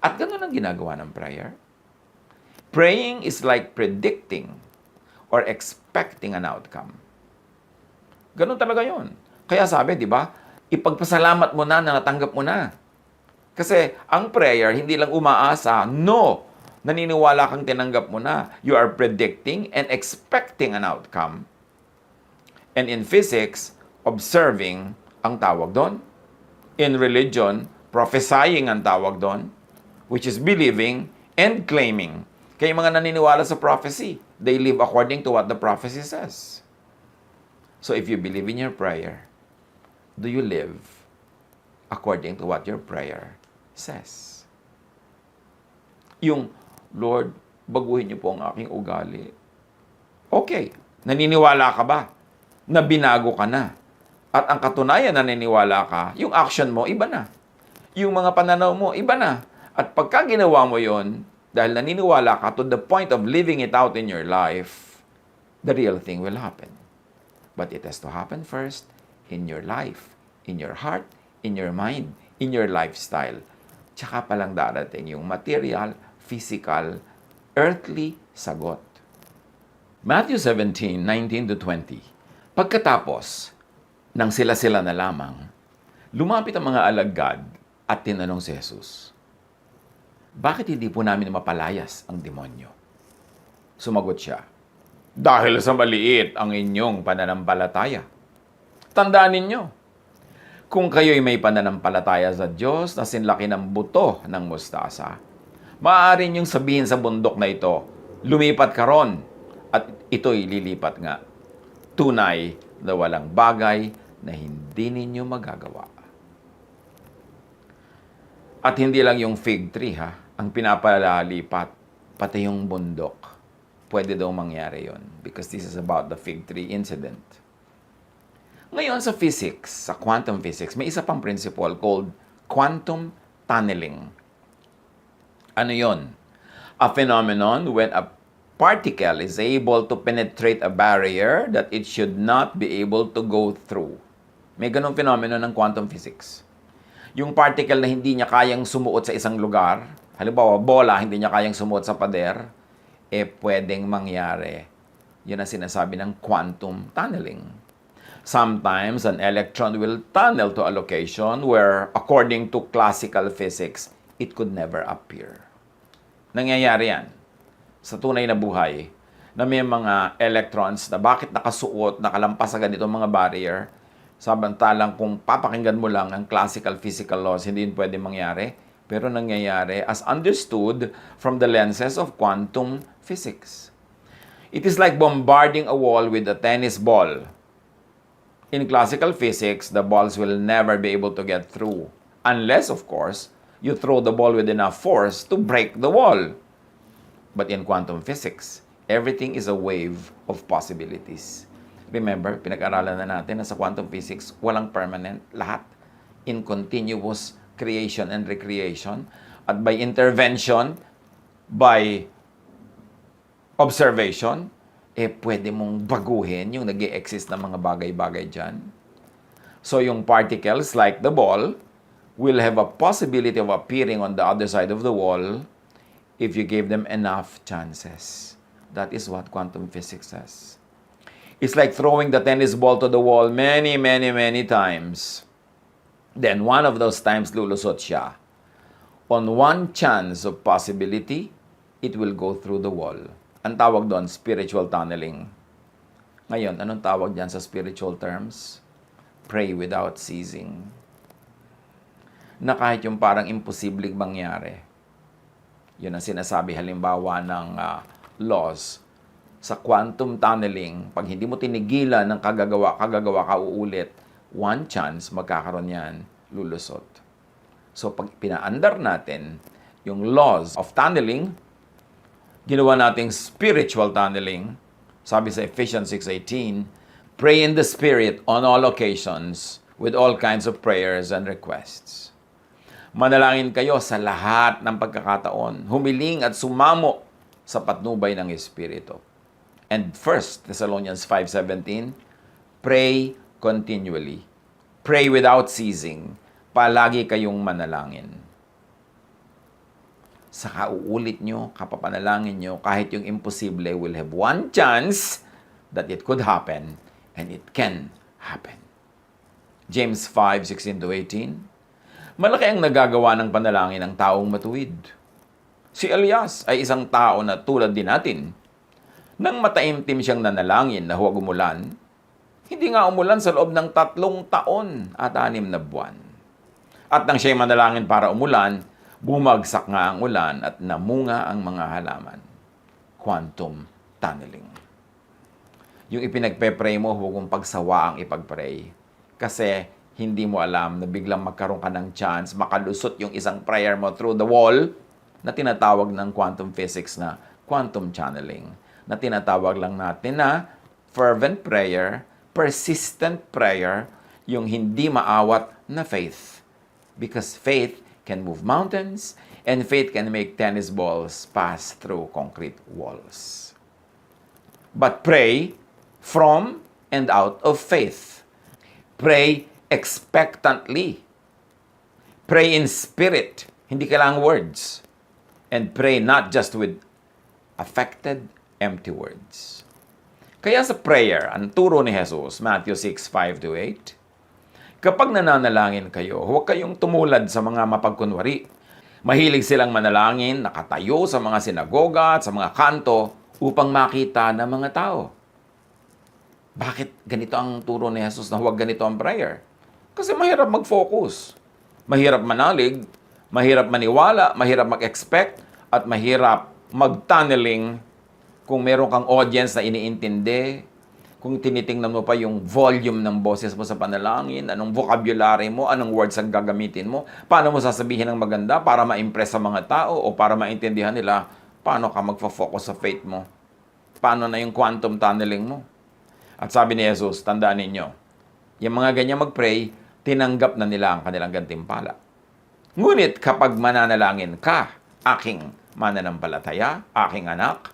At ganun ang ginagawa ng prayer. Praying is like predicting or expecting an outcome. Ganun talaga yon. Kaya sabi, di ba, ipagpasalamat mo na natanggap mo na. Kasi ang prayer, hindi lang umaasa. No! Naniniwala kang tinanggap mo na. You are predicting and expecting an outcome. And in physics, observing ang tawag doon. In religion, prophesying ang tawag doon, which is believing and claiming. Kaya yung mga naniniwala sa prophecy, they live according to what the prophecy says. So if you believe in your prayer, do you live according to what your prayer says? Yung, Lord, baguhin niyo po ang aking ugali. Okay, naniniwala ka ba na binago ka na? At ang katunayan naniniwala ka, yung action mo, iba na. Yung mga pananaw mo, iba na. At pagka ginawa mo yon, dahil naniniwala ka to the point of living it out in your life, the real thing will happen. But it has to happen first in your life, in your heart, in your mind, in your lifestyle. Tsaka palang darating yung material, physical, earthly sagot. Matthew 17:19-20. Pagkatapos nang sila-sila na lamang, lumapit ang mga alagad at tinanong si Jesus, bakit hindi po namin mapalayas ang demonyo? Sumagot siya, dahil sa maliit ang inyong pananampalataya. Tandaan ninyo, kung kayo'y may pananampalataya sa Diyos na sinlaki ng buto ng mustasa, maaari niyong sabihin sa bundok na ito, lumipat ka ron, at ito'y lilipat nga. Tunay na walang bagay na hindi ninyo magagawa. At hindi lang yung fig tree ang pinapalalipat, pati yung bundok. Pwede daw mangyari yon because this is about the fig tree incident. Ngayon sa physics, sa quantum physics, may isa pang principle called quantum tunneling. Ano yon? A phenomenon when a particle is able to penetrate a barrier that it should not be able to go through. May ganong phenomenon ng quantum physics. Yung particle na hindi niya kayang sumuot sa isang lugar, halimbawa bola, hindi niya kayang sumuot sa pader, pwedeng mangyari. Yun ang sinasabi ng quantum tunneling. Sometimes, an electron will tunnel to a location where, according to classical physics, it could never appear. Nangyayari yan sa tunay na buhay na may mga electrons na bakit nakasuot, nakalampas sa ganitong mga barrier, samantalang kung papakinggan mo lang ang classical physical laws, hindi yun pwede mangyari. Pero nangyayari as understood from the lenses of quantum physics. It is like bombarding a wall with a tennis ball. In classical physics, the balls will never be able to get through. Unless, of course, you throw the ball with enough force to break the wall. But in quantum physics, everything is a wave of possibilities. Remember, pinag-aralan na natin na sa quantum physics, walang permanent, lahat in continuous creation and recreation, at by intervention, by observation, pwede mong baguhin yung nag-i-exist na mga bagay-bagay dyan. So yung particles, like the ball, will have a possibility of appearing on the other side of the wall if you give them enough chances. That is what quantum physics says. It's like throwing the tennis ball to the wall many, many, many times. Then one of those times lulusot siya. On one chance of possibility, it will go through the wall. Ang tawag doon, spiritual tunneling. Ngayon, anong tawag dyan sa spiritual terms? Pray without ceasing. Na kahit yung parang imposibleng mangyari, yun ang sinasabi halimbawa ng laws. Sa quantum tunneling, pag hindi mo tinigilan ng kagagawa ka uulit, one chance, magkakaroon yan, lulusot. So, pag pinaandar natin yung laws of tunneling, ginawa nating spiritual tunneling, sabi sa Ephesians 6:18, pray in the Spirit on all occasions with all kinds of prayers and requests. Manalangin kayo sa lahat ng pagkakataon, humiling at sumamo sa patnubay ng Espiritu. And 1 Thessalonians 5:17, pray continually. Pray without ceasing. Palagi kayong manalangin. Sa kauulit nyo, kapapanalangin nyo, kahit yung imposible will have one chance that it could happen and it can happen. James 5:16-18. Malaki ang nagagawa ng panalangin ng taong matuwid. Si Elias ay isang tao na tulad din natin. Nang mataimtim siyang nanalangin na huwag umulan, hindi nga umulan sa loob ng 3 taon at 6 na buwan. At nang siya'y manalangin para umulan, bumagsak nga ang ulan at namunga ang mga halaman. Quantum tunneling. Yung ipinagpe-pray mo, huwag mong pagsawa ang ipag-pray. Kasi hindi mo alam na biglang magkaroon ka ng chance, makalusot yung isang prayer mo through the wall na tinatawag ng quantum physics na quantum channeling. Na tinatawag lang natin na fervent prayer, persistent prayer, yung hindi maawat na faith. Because faith can move mountains and faith can make tennis balls pass through concrete walls. But pray from and out of faith. Pray expectantly. Pray in spirit. Hindi kailangang words. And pray not just with affected, empty words. Kaya sa prayer, ang turo ni Jesus, Matthew 6:5-8, kapag nananalangin kayo, huwag kayong tumulad sa mga mapagkunwari. Mahilig silang manalangin, nakatayo sa mga sinagoga at sa mga kanto upang makita ng mga tao. Bakit ganito ang turo ni Jesus na huwag ganito ang prayer? Kasi mahirap mag-focus. Mahirap manalig, mahirap maniwala, mahirap mag-expect, at mahirap mag-tunneling kung meron kang audience na iniintindi, kung tinitingnan mo pa yung volume ng boses mo sa panalangin, anong vocabulary mo, anong words ang gagamitin mo, paano mo sasabihin ng maganda para ma-impress sa mga tao o para maintindihan nila paano ka magfo-focus sa faith mo. Paano na yung quantum tunneling mo. At sabi ni Jesus, tandaan ninyo, yung mga ganyan mag-pray, tinanggap na nila ang kanilang gantimpala. Ngunit kapag mananalangin ka, aking mananampalataya, aking anak,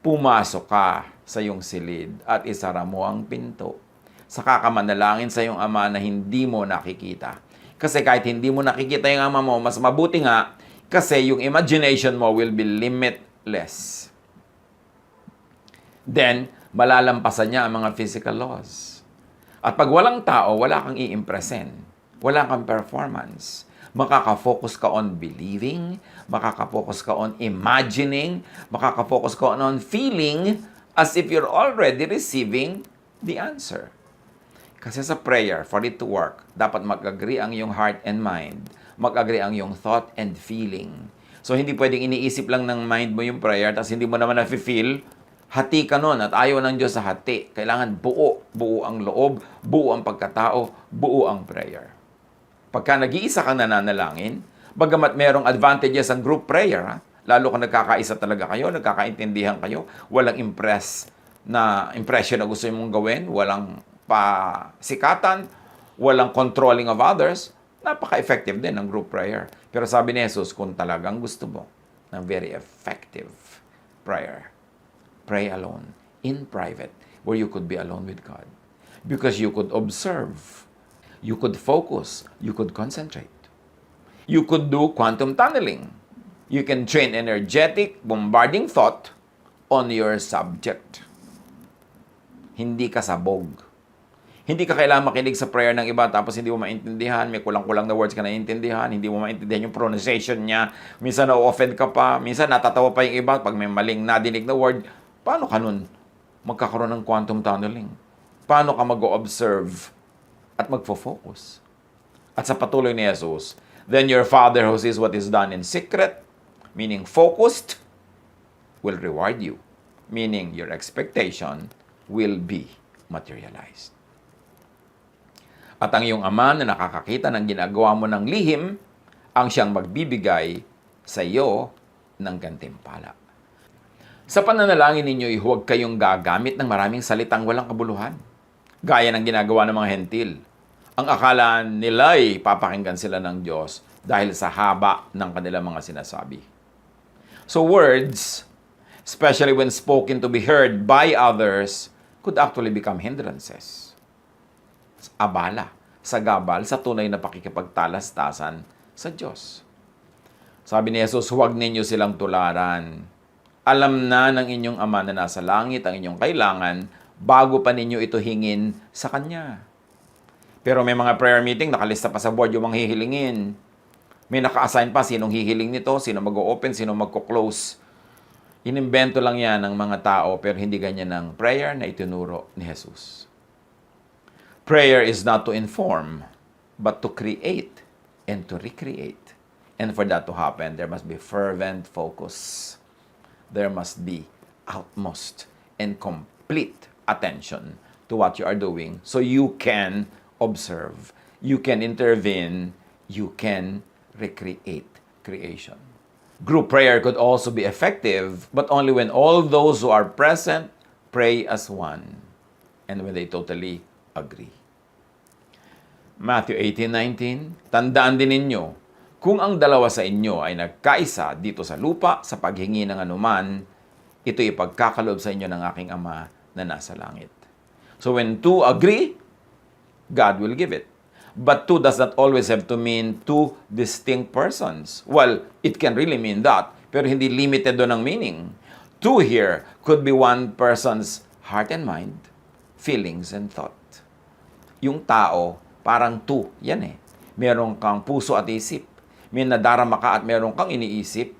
pumasok ka sa iyong silid at isara mo ang pinto. Saka ka manalangin sa iyong ama na hindi mo nakikita. Kasi kahit hindi mo nakikita yung ama mo, mas mabuti nga kasi yung imagination mo will be limitless. Then, malalampasan niya ang mga physical laws. At pag walang tao, wala kang i-impresin. Wala kang performance. Makaka-focus ka on believing, makaka-focus ka on imagining, makaka-focus ka on feeling as if you're already receiving the answer. Kasi sa prayer, for it to work, dapat mag-agree ang iyong heart and mind. Mag-agree ang iyong thought and feeling. So, hindi pwedeng iniisip lang ng mind mo yung prayer, tapos hindi mo naman na-feel. Hati ka nun at ayaw ng Diyos sa hati. Kailangan buo. Buo ang loob, buo ang pagkatao, buo ang prayer. Pagka nag-iisa kang nananalangin, bagamat merong advantages ang group prayer, lalo kung nagkakaisa talaga kayo, nagkakaintindihan kayo, walang impression na gusto mong gawin, walang pasikatan, walang controlling of others, napaka-effective din ang group prayer. Pero sabi ni Jesus, kung talagang gusto mo ng very effective prayer, pray alone, in private, where you could be alone with God. Because you could observe, you could focus, you could concentrate. You could do quantum tunneling. You can train energetic, bombarding thought on your subject. Hindi ka sabog. Hindi ka kailangan makinig sa prayer ng iba tapos hindi mo maintindihan, may kulang-kulang na words ka naiintindihan, hindi mo maintindihan yung pronunciation niya, minsan na-offend ka pa, minsan natatawa pa yung iba pag may maling nadinig na word. Paano ka nun magkakaroon ng quantum tunneling? Paano ka mag-observe at magfo-focus? At sa patuloy ni Jesus, then your Father who sees what is done in secret, meaning focused, will reward you. Meaning your expectation will be materialized. At ang iyong ama na nakakakita ng ginagawa mo ng lihim, ang siyang magbibigay sa iyo ng gantimpala. Sa pananalangin ninyo, huwag kayong gagamit ng maraming salitang walang kabuluhan. Gaya ng ginagawa ng mga hentil. Ang akala nila'y papakinggan sila ng Diyos dahil sa haba ng kanilang mga sinasabi. So words, especially when spoken to be heard by others, could actually become hindrances. Abala, sagabal sa tunay na pakikipagtalastasan sa Diyos. Sabi ni Jesus, huwag ninyo silang tularan. Alam na ng inyong Ama na nasa langit ang inyong kailangan bago pa ninyo ito hingin sa Kanya. Pero may mga prayer meeting, nakalista pa sa board yung mga hihilingin. May naka-assign pa sinong hihiling nito, sino mag-o-open, sino magko-close. Inimbento lang yan ng mga tao, pero hindi ganyan ang prayer na itinuro ni Jesus. Prayer is not to inform, but to create and to recreate. And for that to happen, there must be fervent focus. There must be utmost and complete attention to what you are doing so you can observe, you can intervene, you can recreate creation. Group prayer could also be effective, but only when all those who are present pray as one and when they totally agree. Matthew 18:19, tandaan din ninyo, kung ang dalawa sa inyo ay nagkaisa dito sa lupa sa paghingi ng anuman, ito'y ipagkakaloob sa inyo ng aking Ama na nasa langit. So when two agree, God will give it. But two does not always have to mean two distinct persons. Well, it can really mean that, pero hindi limited doon ang meaning. Two here could be one person's heart and mind, feelings and thought. Yung tao, parang two, yan eh. Meron kang puso at isip. May nadarama ka at meron kang iniisip.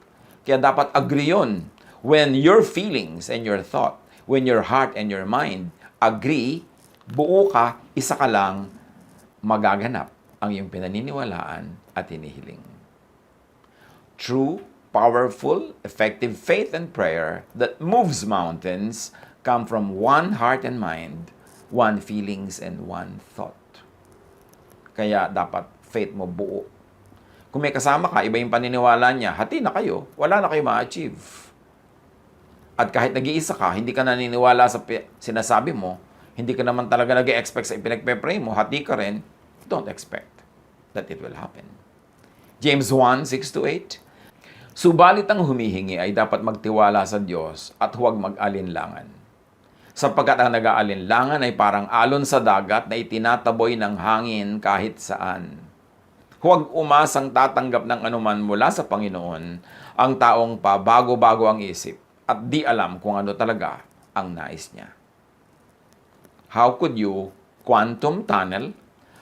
Kaya dapat agree yun. When your feelings and your thought, when your heart and your mind agree, buo ka, isa ka lang, magaganap ang iyong pinaniniwalaan at hinihiling. True, powerful, effective faith and prayer that moves mountains come from one heart and mind, one feelings and one thought. Kaya dapat faith mo buo. Kung may kasama ka, iba yung paniniwala niya, hati na kayo, wala na kayo ma-achieve. At kahit nag-iisa ka, hindi ka naniniwala sa sinasabi mo, hindi ka naman talaga nag-expect sa ipinagpe-pray mo, hati ka rin, don't expect that it will happen. James 1:6-8, subalit ang humihingi ay dapat magtiwala sa Diyos at huwag mag-alinlangan. Sapagkat ang nag-aalinlangan ay parang alon sa dagat na itinataboy ng hangin kahit saan. Huwag umasang tatanggap ng anuman mula sa Panginoon ang taong pabago-bago ang isip at di alam kung ano talaga ang nais niya. How could you quantum tunnel?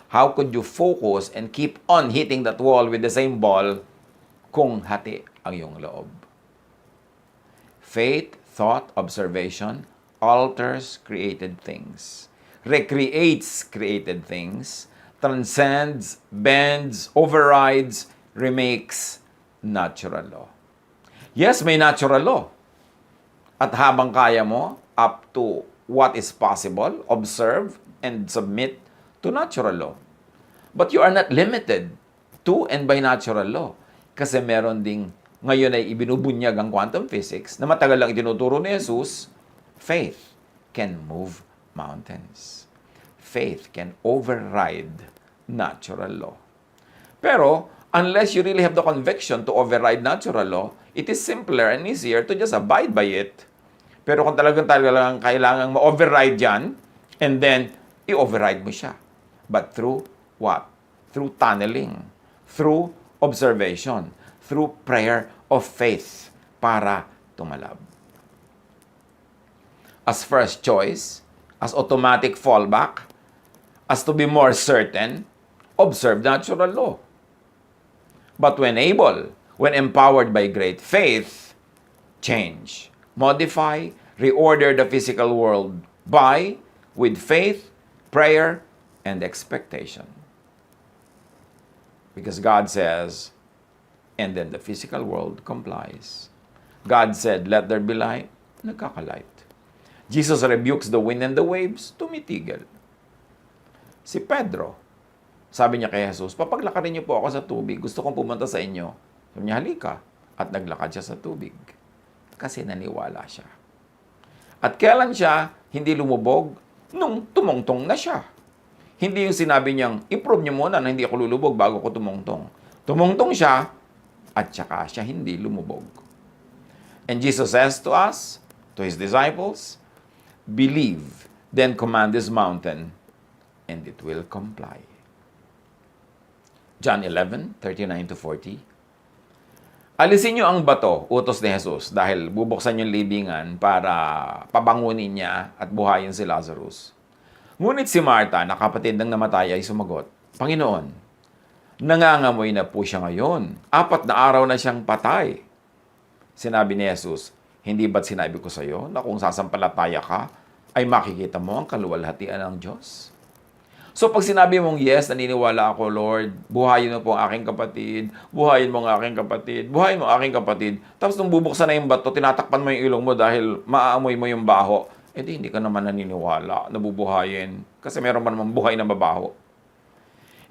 How could you focus and keep on hitting that wall with the same ball kung hati ang iyong loob? Faith, thought, observation alters created things, recreates created things, transcends, bends, overrides, remakes natural law. Yes, may natural law. At habang kaya mo, up to what is possible, observe and submit to natural law. But you are not limited to and by natural law. Kasi meron ding, ngayon ay ibinubunyag ang quantum physics na matagal lang itinuturo ni Jesus, faith can move mountains. Faith can override natural law. Pero, unless you really have the conviction to override natural law, it is simpler and easier to just abide by it. Pero kung talagang kailangang ma-override yan, and then, i-override mo siya. But through what? Through tunneling, through observation, through prayer of faith para tumalab. As first choice, as automatic fallback, as to be more certain, observe natural law. But when able, when empowered by great faith, change, modify, reorder the physical world with faith, prayer, and expectation. Because God says, and then the physical world complies. God said, let there be light, nagkakalight. Jesus rebukes the wind and the waves, tumitigil. Si Pedro, sabi niya kay Jesus, papaglakarin niyo po ako sa tubig, gusto kong pumunta sa inyo. Sabi niya, halika. At naglakad siya sa tubig. Kasi naniwala siya. At kailan siya hindi lumubog? Nung tumungtong na siya. Hindi yung sinabi niyang, i-prove niyo muna na hindi ako lulubog bago ko tumungtong. Tumungtong siya, at saka siya hindi lumubog. And Jesus says to us, to His disciples, believe, then command this mountain, and it will comply. John 11:39-40. Alisin niyo ang bato, utos ni Jesus, dahil bubuksan yung libingan para pabangunin niya at buhayin si Lazarus. Ngunit si Martha, na kapatid ng namatay, ay sumagot, Panginoon, nangangamoy na po siya ngayon. 4 na araw na siyang patay. Sinabi ni Jesus, hindi ba't sinabi ko sa iyo na kung sasampalataya ka, ay makikita mo ang kaluwalhatian ng Diyos? So pag sinabi mong, yes, naniniwala ako, Lord, buhayin mo po ang aking kapatid, buhayin mo ang aking kapatid, buhayin mo ang aking kapatid, tapos nung bubuksan na yung bato, tinatakpan mo yung ilong mo dahil maaamoy mo yung baho, hindi ka naman naniniwala, nabubuhayin, kasi meron man naman buhay na mabaho.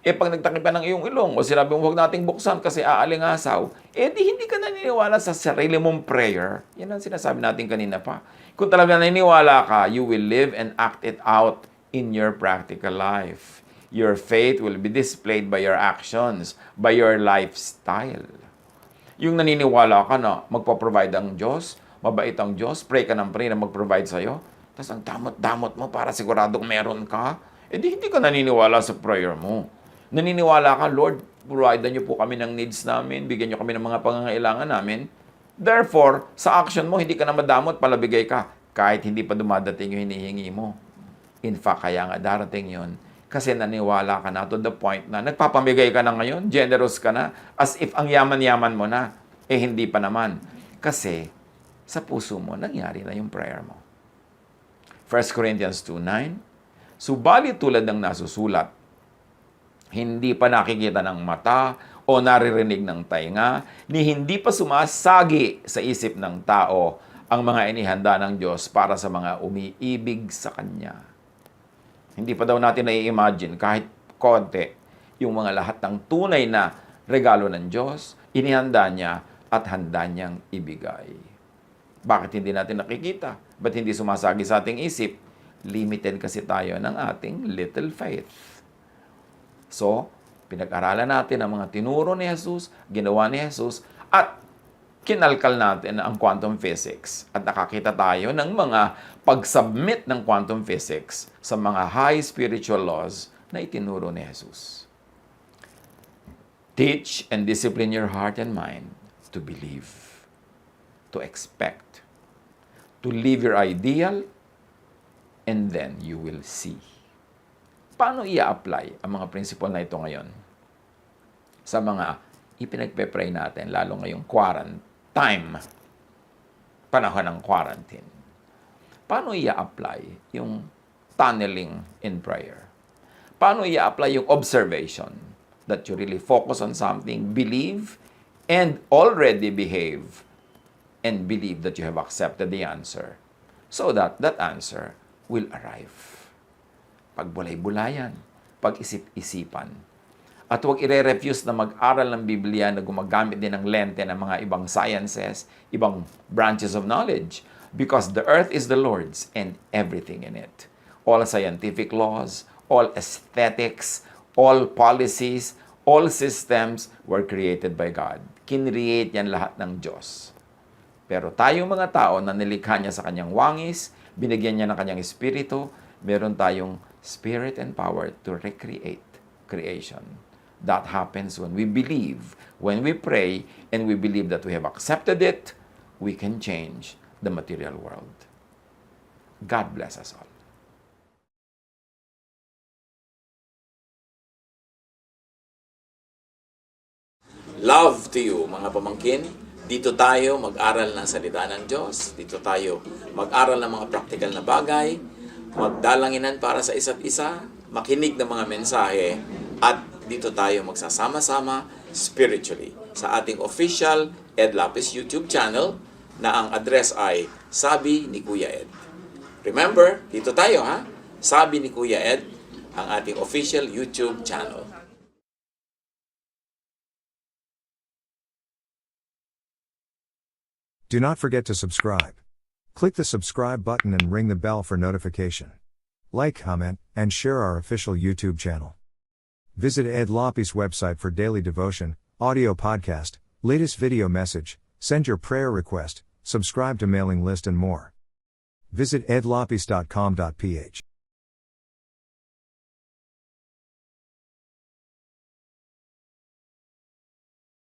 Pag nagtakip ka ng iyong ilong, o sinabi mo, huwag nating buksan kasi aalingasaw, hindi ka naniniwala sa sarili mong prayer. Yan ang sinasabi natin kanina pa. Kung talaga naniniwala ka, you will live and act it out in your practical life. Your faith will be displayed by your actions, by your lifestyle. Yung naniniwala ka na magpo-provide ang Diyos, mabait ang Diyos, pray ka ng pray na mag-provide sa'yo, tapos ang damot-damot mo para siguradong meron ka, hindi ka naniniwala sa prayer mo. Naniniwala ka, Lord, provide niyo po kami ng needs namin, bigyan niyo kami ng mga pangangailangan namin. Therefore, sa action mo, hindi ka na madamot, palabigay ka, kahit hindi pa dumadating yung hinihingi mo. In fact, kaya nga darating yun, kasi naniwala ka na to the point na nagpapamigay ka na ngayon, generous ka na, as if ang yaman-yaman mo na, hindi pa naman. Kasi, sa puso mo, nangyari na yung prayer mo. 1 Corinthians 2:9, subalit tulad ng nasusulat, hindi pa nakikita ng mata o naririnig ng tainga, ni hindi pa sumasagi sa isip ng tao ang mga inihanda ng Diyos para sa mga umiibig sa Kanya. Hindi pa daw natin nai-imagine kahit konti yung mga lahat ng tunay na regalo ng Diyos, inihanda niya at handa niyang ibigay. Bakit hindi natin nakikita? Ba't hindi sumasagi sa ating isip? Limited kasi tayo ng ating little faith. So, pinag-aralan natin ang mga tinuro ni Jesus, ginawa ni Jesus, at kinalkal natin ang quantum physics. At nakakita tayo ng mga pag-submit ng quantum physics sa mga high spiritual laws na itinuro ni Jesus. Teach and discipline your heart and mind to believe, to expect, to live your ideal, and then you will see. Paano i-apply ang mga principle na ito ngayon sa mga ipinagpe-pray natin, lalo ngayong quarantine, panahon ng quarantine? Paano i-apply yung tunneling in prayer? Paano i-apply yung observation that you really focus on something, believe, and already behave, and believe that you have accepted the answer so that that answer will arrive? Pagbulay-bulayan, pag-isip-isipan. At huwag ire-refuse na mag-aral ng Biblia na gumagamit din ng lente ng mga ibang sciences, ibang branches of knowledge, because the earth is the Lord's and everything in it. All scientific laws, all aesthetics, all policies, all systems were created by God. Kinreate yan lahat ng Diyos. Pero tayong mga tao na nilikha niya sa kanyang wangis, binigyan niya ng kanyang espiritu, meron tayong spirit and power to recreate creation. That happens when we believe, when we pray, and we believe that we have accepted it, we can change the material world. God bless us all. Love to you, mga pamangkin. Dito tayo mag-aral ng salita ng Diyos. Dito tayo mag-aral ng mga practical na bagay, magdalanginan para sa isa't isa, makinig ng mga mensahe, at dito tayo magsasama-sama spiritually sa ating official Ed Lapis YouTube channel na ang address ay Sabi ni Kuya Ed. Remember, dito tayo ha, Sabi ni Kuya Ed, ang ating official YouTube channel. Do not forget to subscribe. Click the subscribe button and ring the bell for notification. Like, comment, and share our official YouTube channel. Visit Ed Lapis website for daily devotion, audio podcast, latest video message, send your prayer request, subscribe to mailing list and more. Visit edlapis.com.ph.